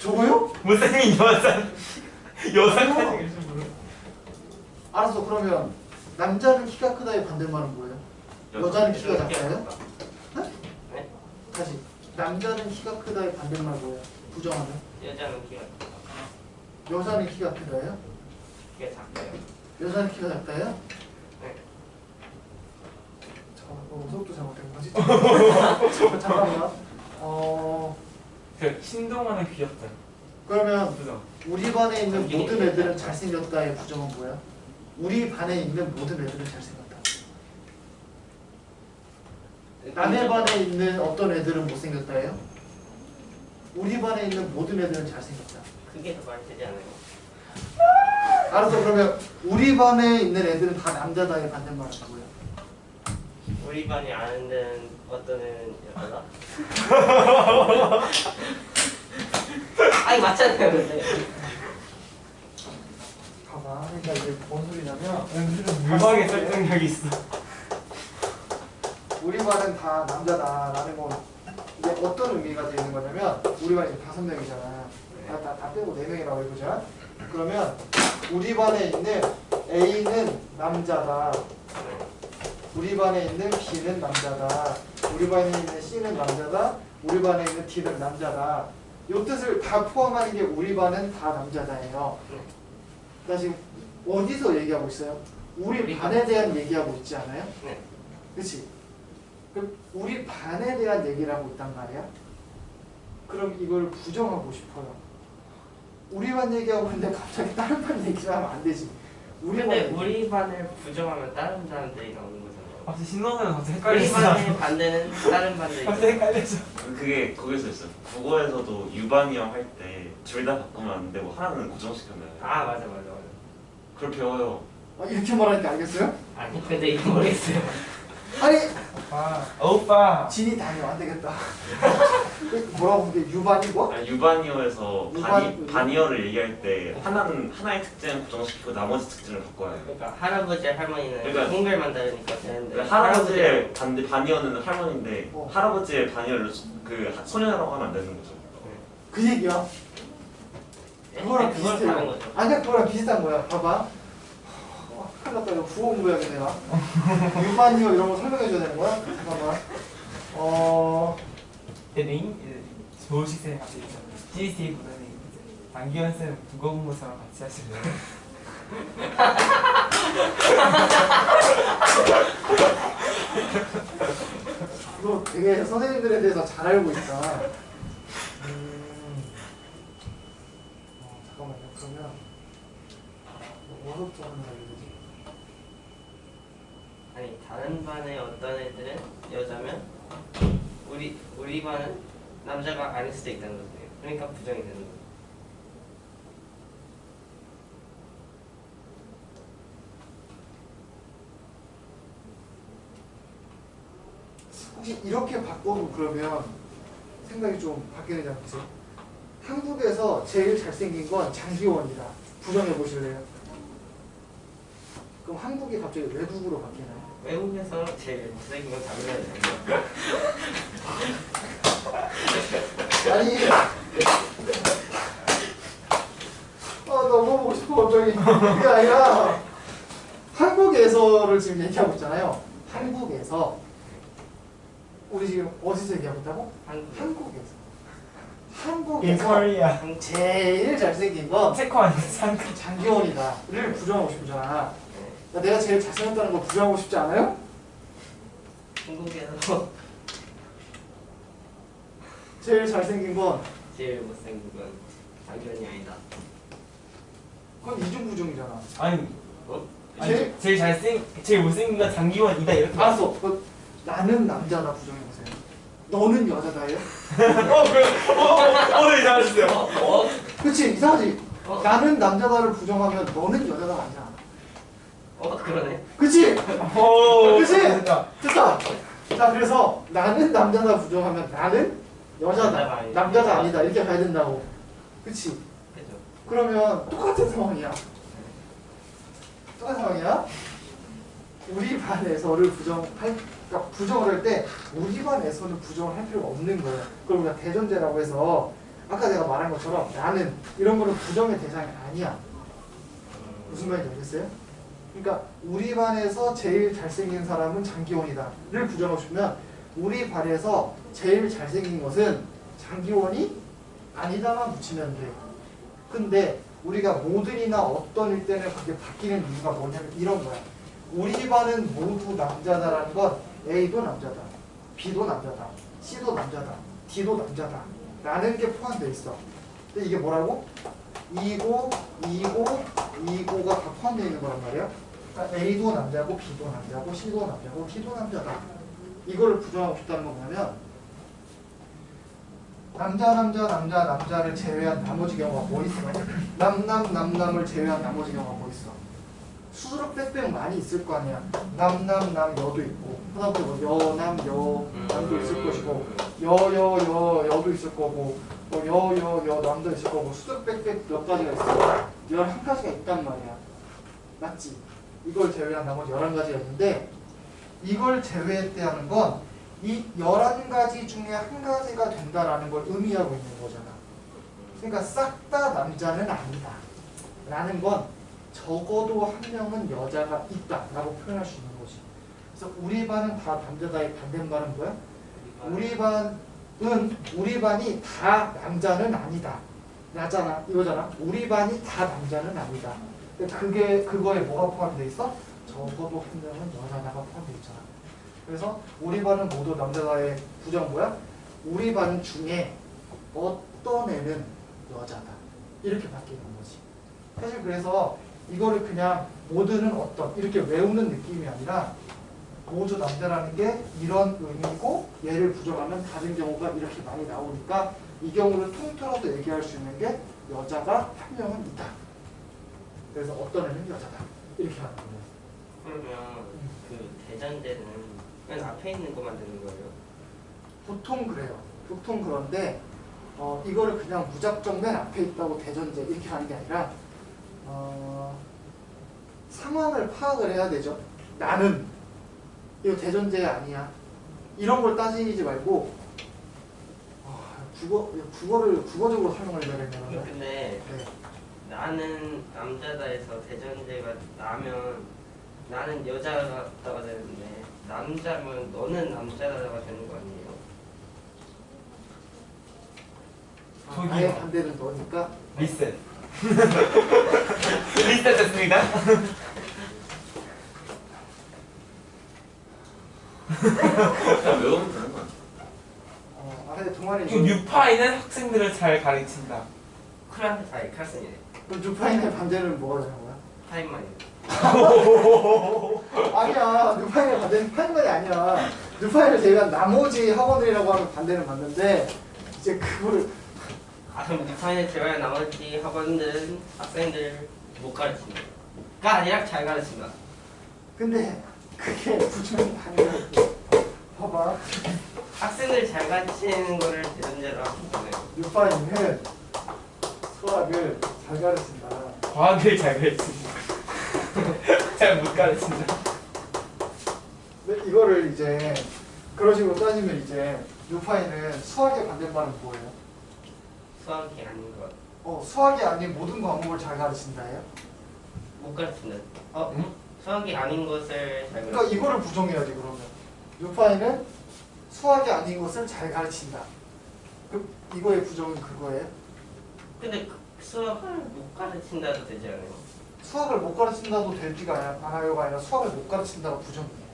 저거요? 못생긴 여자까지 모르. 알았어. 그러면 남자는 키가 크다의 반대말은 뭐예요? 여자는 키가 작다요? 네? 다시. 남자는 키가 크다의 반대말 뭐야? 부정하면? 여자는 키가 크다. 여자는 키가 크다예요? 키가 작아요. 여자는 키가 작다예요? 네. 잠깐만, 속도 잘못된 거지? 잠깐만. 그 신동아는 귀엽다. 그러면 부정. 우리 반에 있는 모든 애들은 잘생겼다의 부정은 뭐야? 우리 반에 있는 모든 애들은 잘생겼다. 남의 반에 있는 어떤 애들은 못생겼다예요? 우리 반에 있는 모든 애들은 잘생겼다. 그게 더 말이 되지 않아요? 알았어. 그러면 우리 반에 있는 애들은 다 남자다의 반대말은 뭐야? 우리 반이 아는 데는 어떤 애는 여자다? 아니 맞잖아요 근데. 봐봐. 그러니까 이게 뭔 소리냐면 물박에 설득력이 있어. 우리 반은 다 남자다라는 건 이게 어떤 의미가 되는 거냐면 우리 반이 5명이잖아. 다 빼고 4명이라고 해보자. 그러면 우리 반에 있는 A는 남자다. 우리 반에 있는 B는 남자다. 우리 반에 있는 C는 남자다. 우리 반에 있는 D는 남자다. 이 뜻을 다 포함하는 게 우리 반은 다 남자다예요. 나 지금 어디서 얘기하고 있어요? 우리 반에 대한 얘기하고 있지 않아요? 네. 그렇지? 그럼 우리 반에 대한 얘기를 하고 있단 말이야? 그럼 이걸 부정하고 싶어요. 우리 반 얘기하고 있는데 갑자기 다른 반 얘기하면 안 되지. 근데 우리 반을 부정하면 다른 사람들이 나오는 거잖아요. 갑자기 신동아는 갑자기 우리 헷갈렸어. 반의 반대는 다른 반들이. 갑자기 헷갈렸어. 그게 거기서 있어. 국어에서도 유반이형 할 때 둘 다 바꾸면 안 되고 하나는 고정시켜놔요. 아 맞아. 그걸 배워요. 이렇게 말하니까 알겠어요? 아니 근데 이거 모르겠어요. 아니 오빠. 진이 다녀 안 되겠다. 뭐라고 그게 유반이고? 아니, 유반이어에서 유반- 반이어를 얘기할 때 하나의 특징을 고정시키고 나머지 특징을 바꿔야 해요. 그러니까 할아버지 할머니는 그러니까- 한글만 다르니까 되는데 그러니까 할아버지의 반이어는 할머니인데 어. 할아버지의 반이어를 소년이라고 하면 안 되는 거죠. 그 얘기야. 그거랑 그걸 비슷해요. 파는 거죠. 아니야 그거랑 비슷한 거야. 봐봐. 큰일 났다. 이거 구호 공부해야겠네 내가. 유반이요 이런 거 설명해줘야 되는 거야? 잠깐만. 링 조식생 같이 있잖아. GST보다는 안기현 쌤 국어 공부 저랑 같이 하실래요? 너 되게 선생님들에 대해서 잘 알고 있다. 잠깐만요. 그러면 뭐부터 하는 거야 되지? 아니 다른 반의 어떤 애들은 여자면 우리 반은 남자가 아닐 수도 있다는 거죠. 그러니까 부정이 되는 거죠. 혹시 이렇게 바꿔도 그러면 생각이 좀 바뀌는 점 있어요? 한국에서 제일 잘생긴 건 장기원이다. 부정해 보실래요? 그럼 한국이 갑자기 외국으로 바뀌나요? 외국에서 제일 못생긴 건 당연하죠. 아니 너무 보고 싶어 갑자기. 그게 아니라 한국에서를 지금 얘기하고 있잖아요. 한국에서 우리 지금 어디서 얘기하고 있다고? 한국에서 In Korea. 제일 잘생긴 건 체코 아니야? 장기원이다를 부정하고 싶잖아. 내가 제일 잘생겼다는 거 부정하고 싶지 않아요? 한국에서 제일 잘생긴 건 제일 못생긴 건 장기현이 아니다. 그건 이중부정이잖아. 아니 제일 제일 못생긴 건 장기원이다 이렇게. 알았어. 나는 남자다 부정해보세요. 너는 여자다예요? 오늘 잘하셨어요. 그치 이상하지? 어? 나는 남자다를 부정하면 너는 여자다 아니야. 그러네. 그치? 오, 그치? 됐다. 됐다. 자 그래서 나는 남자다 부정하면 나는 여자다. 남자가 아니다 이렇게 가야 된다고. 그치? 그죠. 그러면 똑같은 상황이야. 똑같은 상황이야. 우리 반에서를 그러니까 부정을 할 때 우리 반에서는 부정을 할 필요가 없는 거예요. 그럼 우리가 대전제라고 해서 아까 내가 말한 것처럼 나는 이런 거는 부정의 대상이 아니야. 무슨 말인지 알겠어요? 그러니까 우리 반에서 제일 잘생긴 사람은 장기원이다를 부정하고 싶으면 우리 반에서 제일 잘생긴 것은 장기원이 아니다만 붙이면 돼. 근데 우리가 모든이나 어떤 일 때는 그게 바뀌는 이유가 뭐냐면 이런 거야. 우리 반은 모두 남자다라는 건 A도 남자다, B도 남자다, C도 남자다, D도 남자다 라는 게 포함되어 있어. 근데 이게 뭐라고? 2고, 2고, 2고가 다 포함되어 있는 거란 말이야. 그러니까 A도 남자고, B도 남자고, C도 남자고, D도 남자다. 이거를 부정하고 싶다는 건 뭐냐면 남자를 제외한 나머지 경우가 뭐 있어? 남을 제외한 나머지 경우가 뭐 있어? 수두룩 빽빽 많이 있을 거 아니야. 여도 있고, 그다음에 뭐 남도 있을 것이고, 여도 있을 거고, 뭐 남도 있을 거고, 수두룩 빽빽 몇 가지가 있어. 11가지가 있단 말이야. 맞지? 이걸 제외한 나머지 11가지가 있는데, 이걸 제외했다는 건 이 11가지 중에 한 가지가 된다라는 걸 의미하고 있는 거잖아. 그러니까 싹 다 남자는 아니다 라는 건 적어도 한 명은 여자가 있다 라고 표현할 수 있는 거지. 그래서 우리 반은 다 남자다의 반대말은 뭐야? 우리 반이 다 남자는 아니다 라잖아. 이거잖아. 우리 반이 다 남자는 아니다. 그거에 뭐가 포함되어 있어? 적어도 한 명은 여자다가 포함되어 있잖아. 그래서 우리 반은 모두 남자다의 부정 뭐야? 우리 반 중에 어떤 애는 여자다. 이렇게 바뀌는 거지. 사실 그래서 이거를 그냥 모두는 어떤 이렇게 외우는 느낌이 아니라 모두 남자라는 게 이런 의미고 얘를 부정하면 다른 경우가 이렇게 많이 나오니까 이 경우를 통틀어서 얘기할 수 있는 게 여자가 한 명은 있다. 그래서 어떤 애는 여자다. 이렇게 하는 거예요. 그러면 그 대전제는 맨 앞에 있는 것만 되는 거예요? 보통 그래요. 보통 그런데 이거를 그냥 무작정 맨 앞에 있다고 대전제 이렇게 하는 게 아니라 상황을 파악을 해야 되죠. 나는 이거 대전제 아니야. 이런 걸 따지지 말고 국어적으로 설명을 해야겠네요. 근데 네. 나는 남자다에서 대전제가 나면 나는 여자다가 되는데 남자면 너는 남자다가 되는 거 아니에요? 아예 반대는 너니까. 리셋. 리셋 됐습니다. 그냥 외우면 되는 거야. 아래 동아리. 그 뉴파이는 학생들을 잘 가르친다. 칼슨이네. 그럼 뉴파인의 반대는 뭐가 되는 거야? 타임만이요. 아니야. 뉴파인의 반대는 파인만이 아니야. 뉴파인을 제외한 나머지 학원들이라고 하면 반대는 맞는데 이제 그거를 그럼 뉴파인을 제외한 나머지 학원들은 학생들 못 가르친다. 가 아니라 잘 가르친다. 근데 그게 부정이 아니라고. 봐봐. 학생들 잘 가르치는 거를 대전제로 하면 되네요. 뉴파인은 수학을 잘 가르친다. 과학을 잘 가르친다. 잘 못 가르친다. 근데 이거를 이제 그런 식으로 따지면 이제 뉴파인은 수학의 반대말은 뭐예요? 수학이 아닌 것. 수학이 아닌 모든 과목을 잘 가르친다예요? 못 가르친다. 수학이 아닌 것을 잘 그러니까 가르친다. 이거를 부정해야지 그러면. 뉴파인은 수학이 아닌 것을 잘 가르친다. 그 이거의 부정은 그거예요? 근데 수학을 못 가르친다도 되지 않아요? 수학을 못 가르친다도 되지가 않아요가 아니라 수학을 못 가르친다가 부정이에요.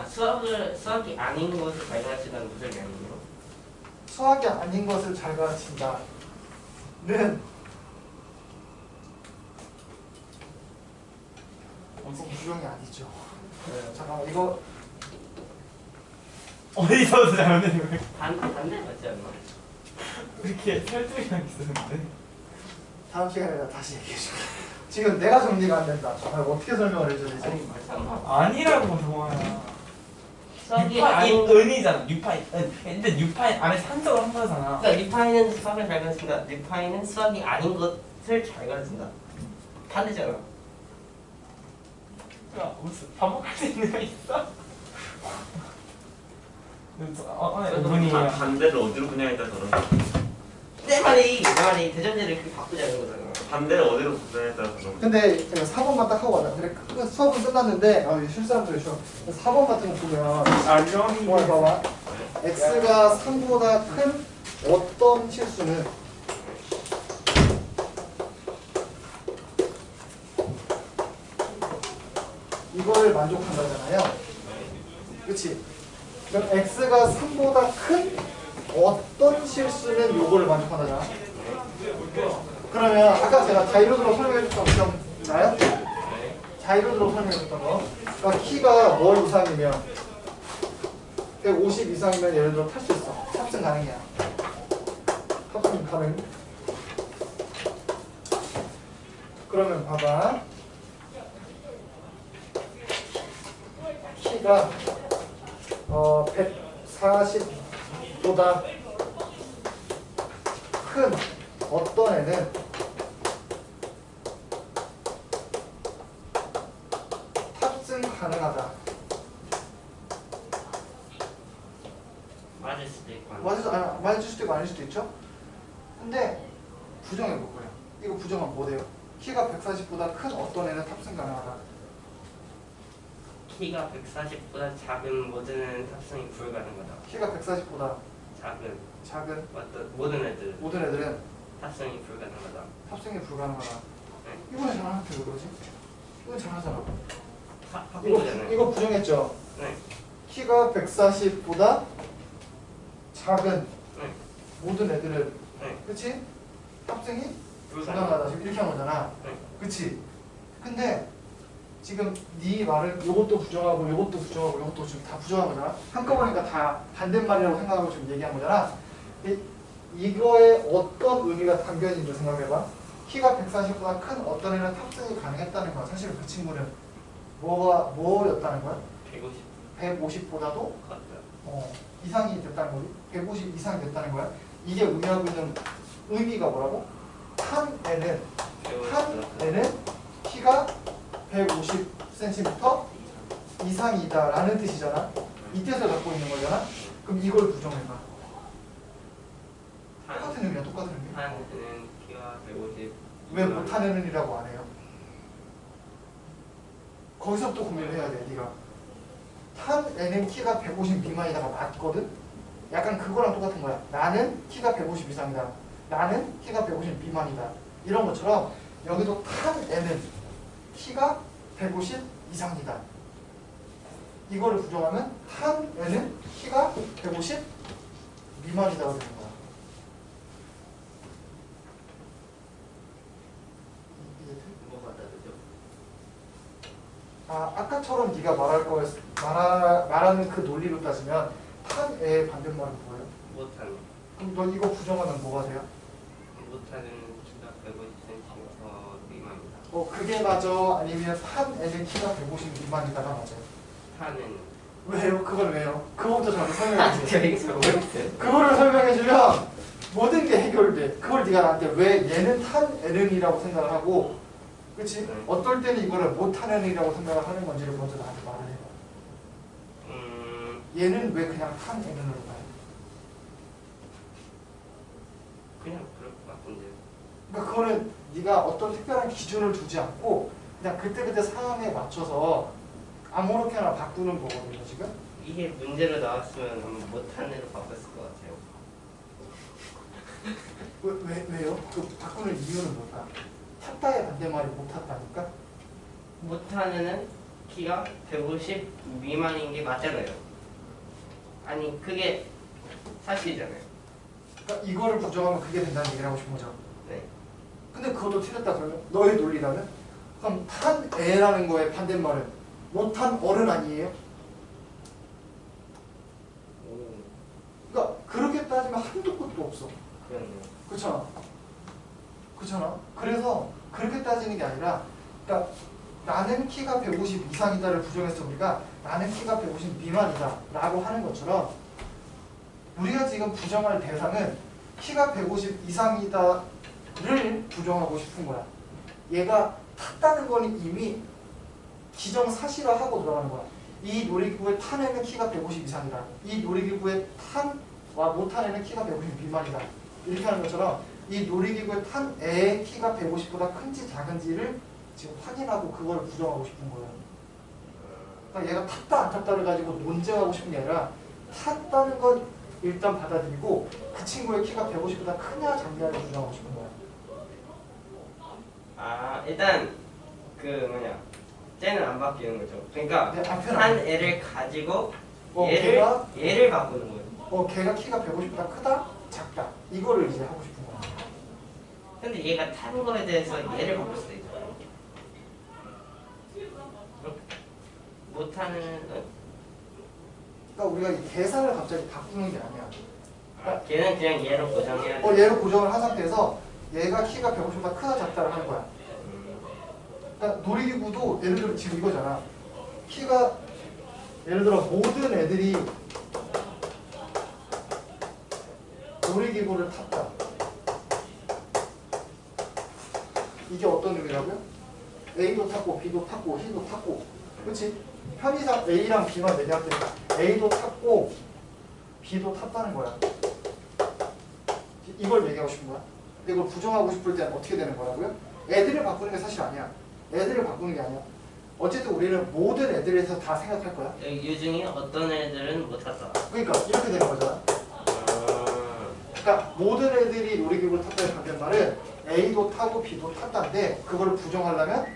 수학이 아닌 것을 잘 가르친다는 부정이 아니에요? 수학이 아닌 것을 잘 가르친다는 부정이 아니죠. 잠깐만 이거 어디서부터 잘못된 거예요? 반대 맞지 않나? 이렇게 설득이랑 있었는데. 다음 시간에 내가 다시 얘기해줄게. 지금 내가 정리가 안 된다. 어떻게 설명을 해줘야 되지? 아니 맞지 않나? 아니라고 동아야. 수학이 뉴파인 아닌 은이잖아. 뉴파인 은. 근데 뉴파인 안에 산적을 한 거잖아. 그러니까 뉴파인은 수학을 잘 가르친다. 뉴파인은 수학이 아닌 것을 잘 가르친다. 반대잖아. 야 무슨 반복할 수 있는 거 있어? 이분이 반대를 어디로 그냥 일단 그런 거. 내 말이 대전제를 이렇게 바꾸자는 거잖아. 반대를 어디로 부정에 따라서 좀. 근데 제가 4번만 딱 하고 왔다. 그래 수업은 끝났는데 실수하면 되죠. 4번 같은 거 보면 뭘 봐봐. x가 3보다 큰 어떤 실수는 이걸 만족한다잖아요. 그치? 그럼 x가 3보다 큰 어떤 실수는 요거를 만족한다잖아. 그러면 아까 제가 자이로드로 설명해줬던 거 기억나요? 자이로드로 설명해줬던 거. 그러니까 키가 뭐 이상이면 150 이상이면 예를 들어 탈 수 있어. 탑승 가능이야. 탑승 가능. 그러면 봐봐. 키가 140보다 큰 어떤 애는 탑승 가능하다. 맞을 수도 있고 맞을 수도 있고 아닐 수도 있죠. 근데 부정해 볼 거예요. 이거 부정하면 뭐 돼요? 키가 140보다 큰 어떤 애는 탑승 가능하다. 키가 140보다 작은 모든 애는 탑승이 불가능하다. 키가 140보다 작은 작은 모든 애들 모든 애들은 탑승이 불가능하다. 탑승이 불가능하다. 네. 이번에 잘하는데 왜 그러지? 이건 잘하잖아. 바꾸잖아요. 이거 부정했죠? 네. 키가 140보다 작은 네. 모든 애들은 네. 그치? 탑승이 불가능하다. 불가능하다. 지금 이렇게 한 거잖아. 네. 그치? 근데 지금 네 말은 요것도 부정하고 요것도 부정하고 요것도 지금 다 부정한 거잖아. 한꺼번에 다 반대말이라고 생각하고 지금 얘기한 거잖아. 이거에 어떤 의미가 담겨 있는지 생각해봐. 키가 140보다 큰 어떤 애는 탑승이 가능했다는 거야. 사실 그 친구는 뭐였다는 거야? 150 150보다도 같다. 이상이 됐다는 거지. 150 이상이 됐다는 거야. 이게 의미하고 있는 의미가 뭐라고? 한 애는 키가 150cm 이상이다라는 뜻이잖아. 이 뜻을 갖고 있는 거잖아. 그럼 이걸 부정해봐. 똑같은 의미야. 똑같은 의미. 한 애는 키가 150. 왜 못하는 이라고 안 해요? 거기서부터 고민을 해야 돼. 네가 한 애는 키가 150 미만이다가 맞거든? 약간 그거랑 똑같은 거야. 나는 키가 150 이상이다. 나는 키가 150 미만이다. 이런 것처럼 여기도 한 애는 키가 150 이상이다. 이거를 부정하면 한 애는 키가 150 미만이다가 되는 거야. 뭐가 다르죠? 아까처럼 네가 말하는 그 논리로 따지면 한 애의 반대말은 뭐예요? 못하는. 그럼 너 이거 부정하면 뭐가 돼요? 못하는 키가 150cm 미만이다. 그게 맞아? 아니면 한 애는 키가 150 미만이다가 맞아요? 하는. 왜요? 그걸 왜요? 그거부터 잘 설명해 주세요. 이게 잘 모르겠어요. 그거를 설명해 주면 모든 게 해결돼. 그걸 네가 나한테 왜 얘는 한 애는이라고 생각을 하고, 그렇지? 네. 어떨 때는 이거를 못하는 애라고 생각을 하는 건지를 먼저 나한테 말을 해봐. 얘는 왜 그냥 한 애는으로 가요? 그냥 그럴 것 같은데요. 그러니까 그거는 네가 어떤 특별한 기준을 두지 않고 그냥 그때그때 상황에 맞춰서 아무렇게나 바꾸는 거거든요, 지금. 이게 문제로 나왔으면 아마 못하는 애로 바꿨을 것 같아요. 왜요? 그 바꾸는 이유는 뭘까? 탔다의 반대말이 못 탔다니까? 못하는 애는 키가 150 미만인 게 맞잖아요. 아니 그게 사실이잖아요. 그러니까 이거를 부정하면 그게 된다는 얘기를 하고 싶은 거죠. 네. 근데 그것도 틀렸다 그러면? 너의 논리라면? 그럼 탄 애라는 거의 반대말은 못한 어른 아니에요? 그러니까 그렇게 따지면 한도 끝도 없어. 그렇네요. 그렇잖아. 그렇잖아. 그래서 그렇게 따지는 게 아니라, 그러니까 나는 키가 150 이상이다를 부정해서 우리가 나는 키가 150 미만이다 라고 하는 것처럼 우리가 지금 부정할 대상은 키가 150 이상이다를 부정하고 싶은 거야. 얘가 탔다는 거는 이미 기정사실화하고 들어가는 거야. 이 놀이기구에 탄 애는 키가 150 이상이다. 이 놀이기구에 탄와 못탄 애는 키가 150 미만이다. 이렇게 하는 것처럼 이 놀이기구에 탄 애의 키가 150보다 큰지 작은지를 지금 확인하고 그걸 부정하고 싶은 거예요. 그러니까 얘가 탔다 안 탔다를 가지고 논쟁하고 싶은 게 아니라 탔다는 건 일단 받아들이고 그 친구의 키가 150보다 크냐 작냐를 부정하고 싶은 거예요. 아 일단 그 뭐냐 쟤는 안 바뀌는 거죠. 그러니까 네, 앞에는 한 안 돼. 애를 가지고 걔가 얘를 바꾸는 거예요. 걔가 키가 150보다 크다 작다 이거를 이제 하고 싶은 거예요. 근데 얘가 탄 거에 대해서 얘를 바꿀 수도 있잖아요. 못하는 그러니까 우리가 이 계산을 갑자기 바꾸는 게 아니야. 걔는 그냥 얘로 고정해야 돼. 얘로 고정을 한 상태에서 얘가 키가 150보다 크다 작다를 하는 거야. 그러니까 놀이기구도 예를 들어 지금 이거잖아. 키가 예를 들어 모든 애들이 놀이기구를 탔다. 이게 어떤 의미라고요? A도 탔고 B도 탔고 C도 탔고 그렇지? 편의상 A랑 B만 얘기할 때 A도 탔고 B도 탔다는 거야. 이걸 얘기하고 싶은 거야. 근데 이걸 부정하고 싶을 때는 어떻게 되는 거라고요? 애들을 바꾸는 게 사실 아니야. 애들을 바꾸는 게 아니야. 어쨌든 우리는 모든 애들에서 다 생각할 거야. 이 중에 어떤 애들은 못 탔다. 그러니까 이렇게 되는 거잖아. 그러니까 모든 애들이 놀이기구를 탔다는 반대말은 A도 타고 B도 탔다인데 그거를 부정하려면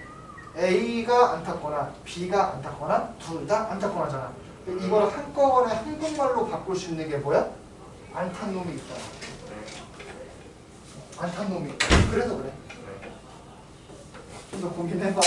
A가 안 탔거나 B가 안 탔거나 둘 다 안 탔거나잖아. 이걸 한꺼번에 한국말로 바꿀 수 있는 게 뭐야? 안 탄 놈이 있다. 안 탄 놈이 있다. 그래서 그래. 좀 더 고민해봐.